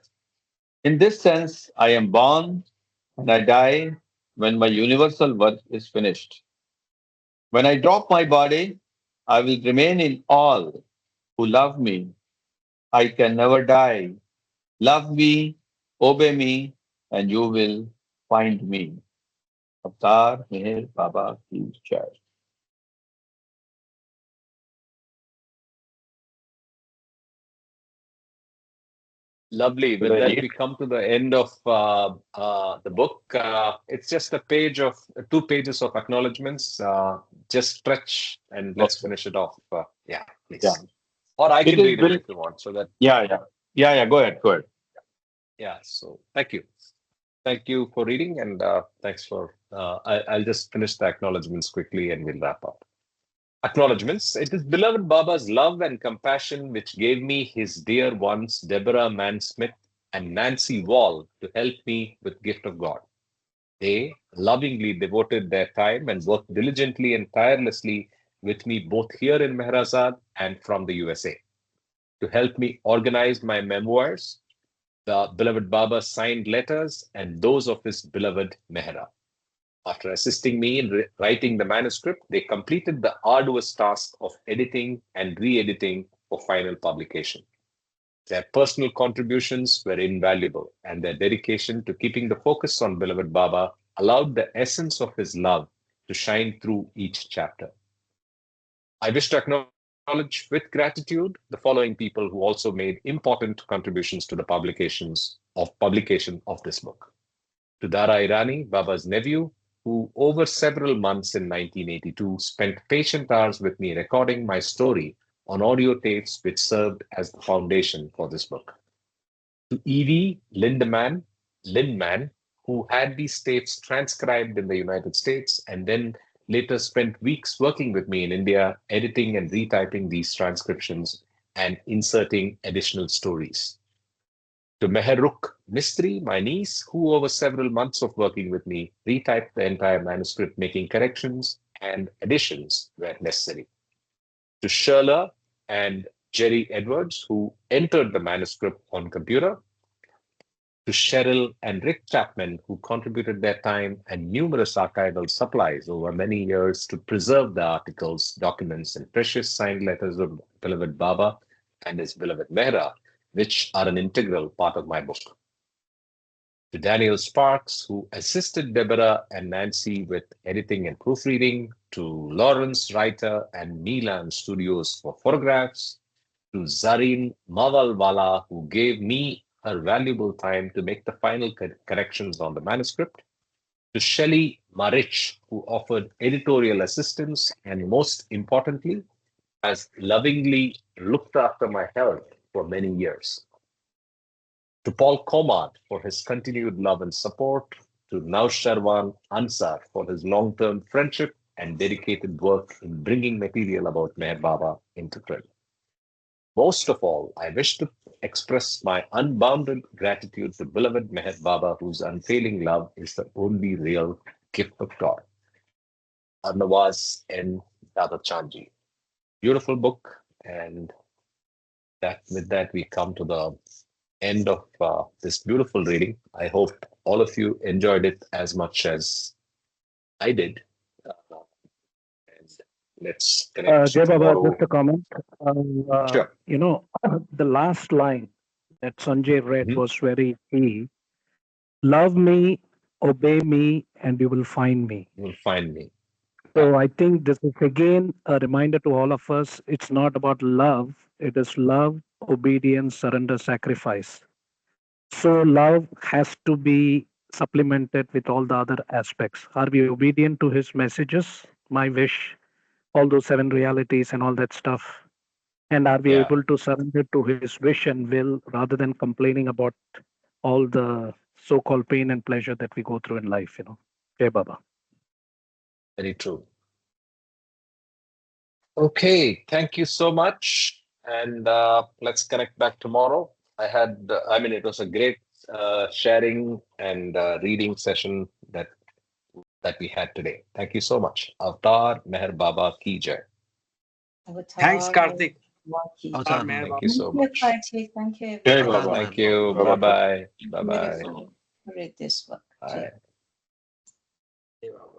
In this sense, I am born and I die when my universal work is finished. When I drop my body, I will remain in all who love me. I can never die. Love me, obey me, and you will find me. Avatar Meher Baba Ki Jai. Lovely. Should With I that, read? we come to the end of the book. It's just a page of 2 pages of acknowledgements. Just stretch and let's Okay. finish it off. Yeah, Yeah. please. Or I It can is read it built. if you want. So that, Yeah, yeah. Yeah, yeah. Go ahead. Go ahead. yeah. So thank you. Thank you for reading and thanks for. I'll just finish the acknowledgements quickly and we'll wrap up. Acknowledgements. It is beloved Baba's love and compassion which gave me his dear ones, Deborah Mann Smith and Nancy Wall, to help me with gift of God. They lovingly devoted their time and worked diligently and tirelessly with me both here in Mehrazad and from the USA to help me organize my memoirs, the beloved Baba signed letters, and those of his beloved Mehra. After assisting me in writing the manuscript, they completed the arduous task of editing and re-editing for final publication. Their personal contributions were invaluable, and their dedication to keeping the focus on beloved Baba allowed the essence of his love to shine through each chapter. I wish to acknowledge with gratitude the following people who also made important contributions to the publication of this book. To Dara Irani, Baba's nephew, who over several months in 1982 spent patient hours with me recording my story on audio tapes which served as the foundation for this book. To Evie Lindman, who had these tapes transcribed in the United States and then later spent weeks working with me in India, editing and retyping these transcriptions and inserting additional stories. To Meheruk Mistry, my niece, who over several months of working with me retyped the entire manuscript, making corrections and additions where necessary. To Sherla and Jerry Edwards, who entered the manuscript on computer. To Cheryl and Rick Chapman, who contributed their time and numerous archival supplies over many years to preserve the articles, documents, and precious signed letters of beloved Baba and his beloved Mehra, which are an integral part of my book. To Daniel Sparks, who assisted Deborah and Nancy with editing and proofreading, to Lawrence Writer and Milan Studios for photographs, to Zareen Mawalwala, who gave me her valuable time to make the final corrections on the manuscript, to Shelley Marich, who offered editorial assistance and, most importantly, has lovingly looked after my health for many years. To Paul Komad for his continued love and support, to Nausharwan Ansar for his long-term friendship and dedicated work in bringing material about Meher Baba into print. Most of all, I wish to express my unbounded gratitude to beloved Meher Baba, whose unfailing love is the only real gift of God. Arnawaz N Dadachanji. Beautiful book, and that with that we come to the end of this beautiful reading. I hope all of you enjoyed it as much as I did. And let's connect Jay Baba, tomorrow. just a comment. Sure. The last line that Sanjay read Mhm. was very key. Love me, obey me, and you will find me. You will find me. So I think this is again a reminder to all of us. It's not about love. It is love, obedience, surrender, sacrifice. So love has to be supplemented with all the other aspects. Are we obedient to his messages? my wish, all those 7 realities and all that stuff? And are we Yeah, able to surrender to his wish and will rather than complaining about all the so-called pain and pleasure that we go through in life, Jai Baba. very true. Okay, thank you so much. And let's connect back tomorrow. It was a great sharing and reading session that we had today. Thank you so much. Avtar Meher Baba Ki Jai. Thanks, Karthik. Avatar. Thank you so Thank you, much. Karthik. Thank you, Jai everyone. Baba. Thank you. Baba. Bye-bye. Bye-bye. Beautiful. Read this book. Bye. Jai Baba.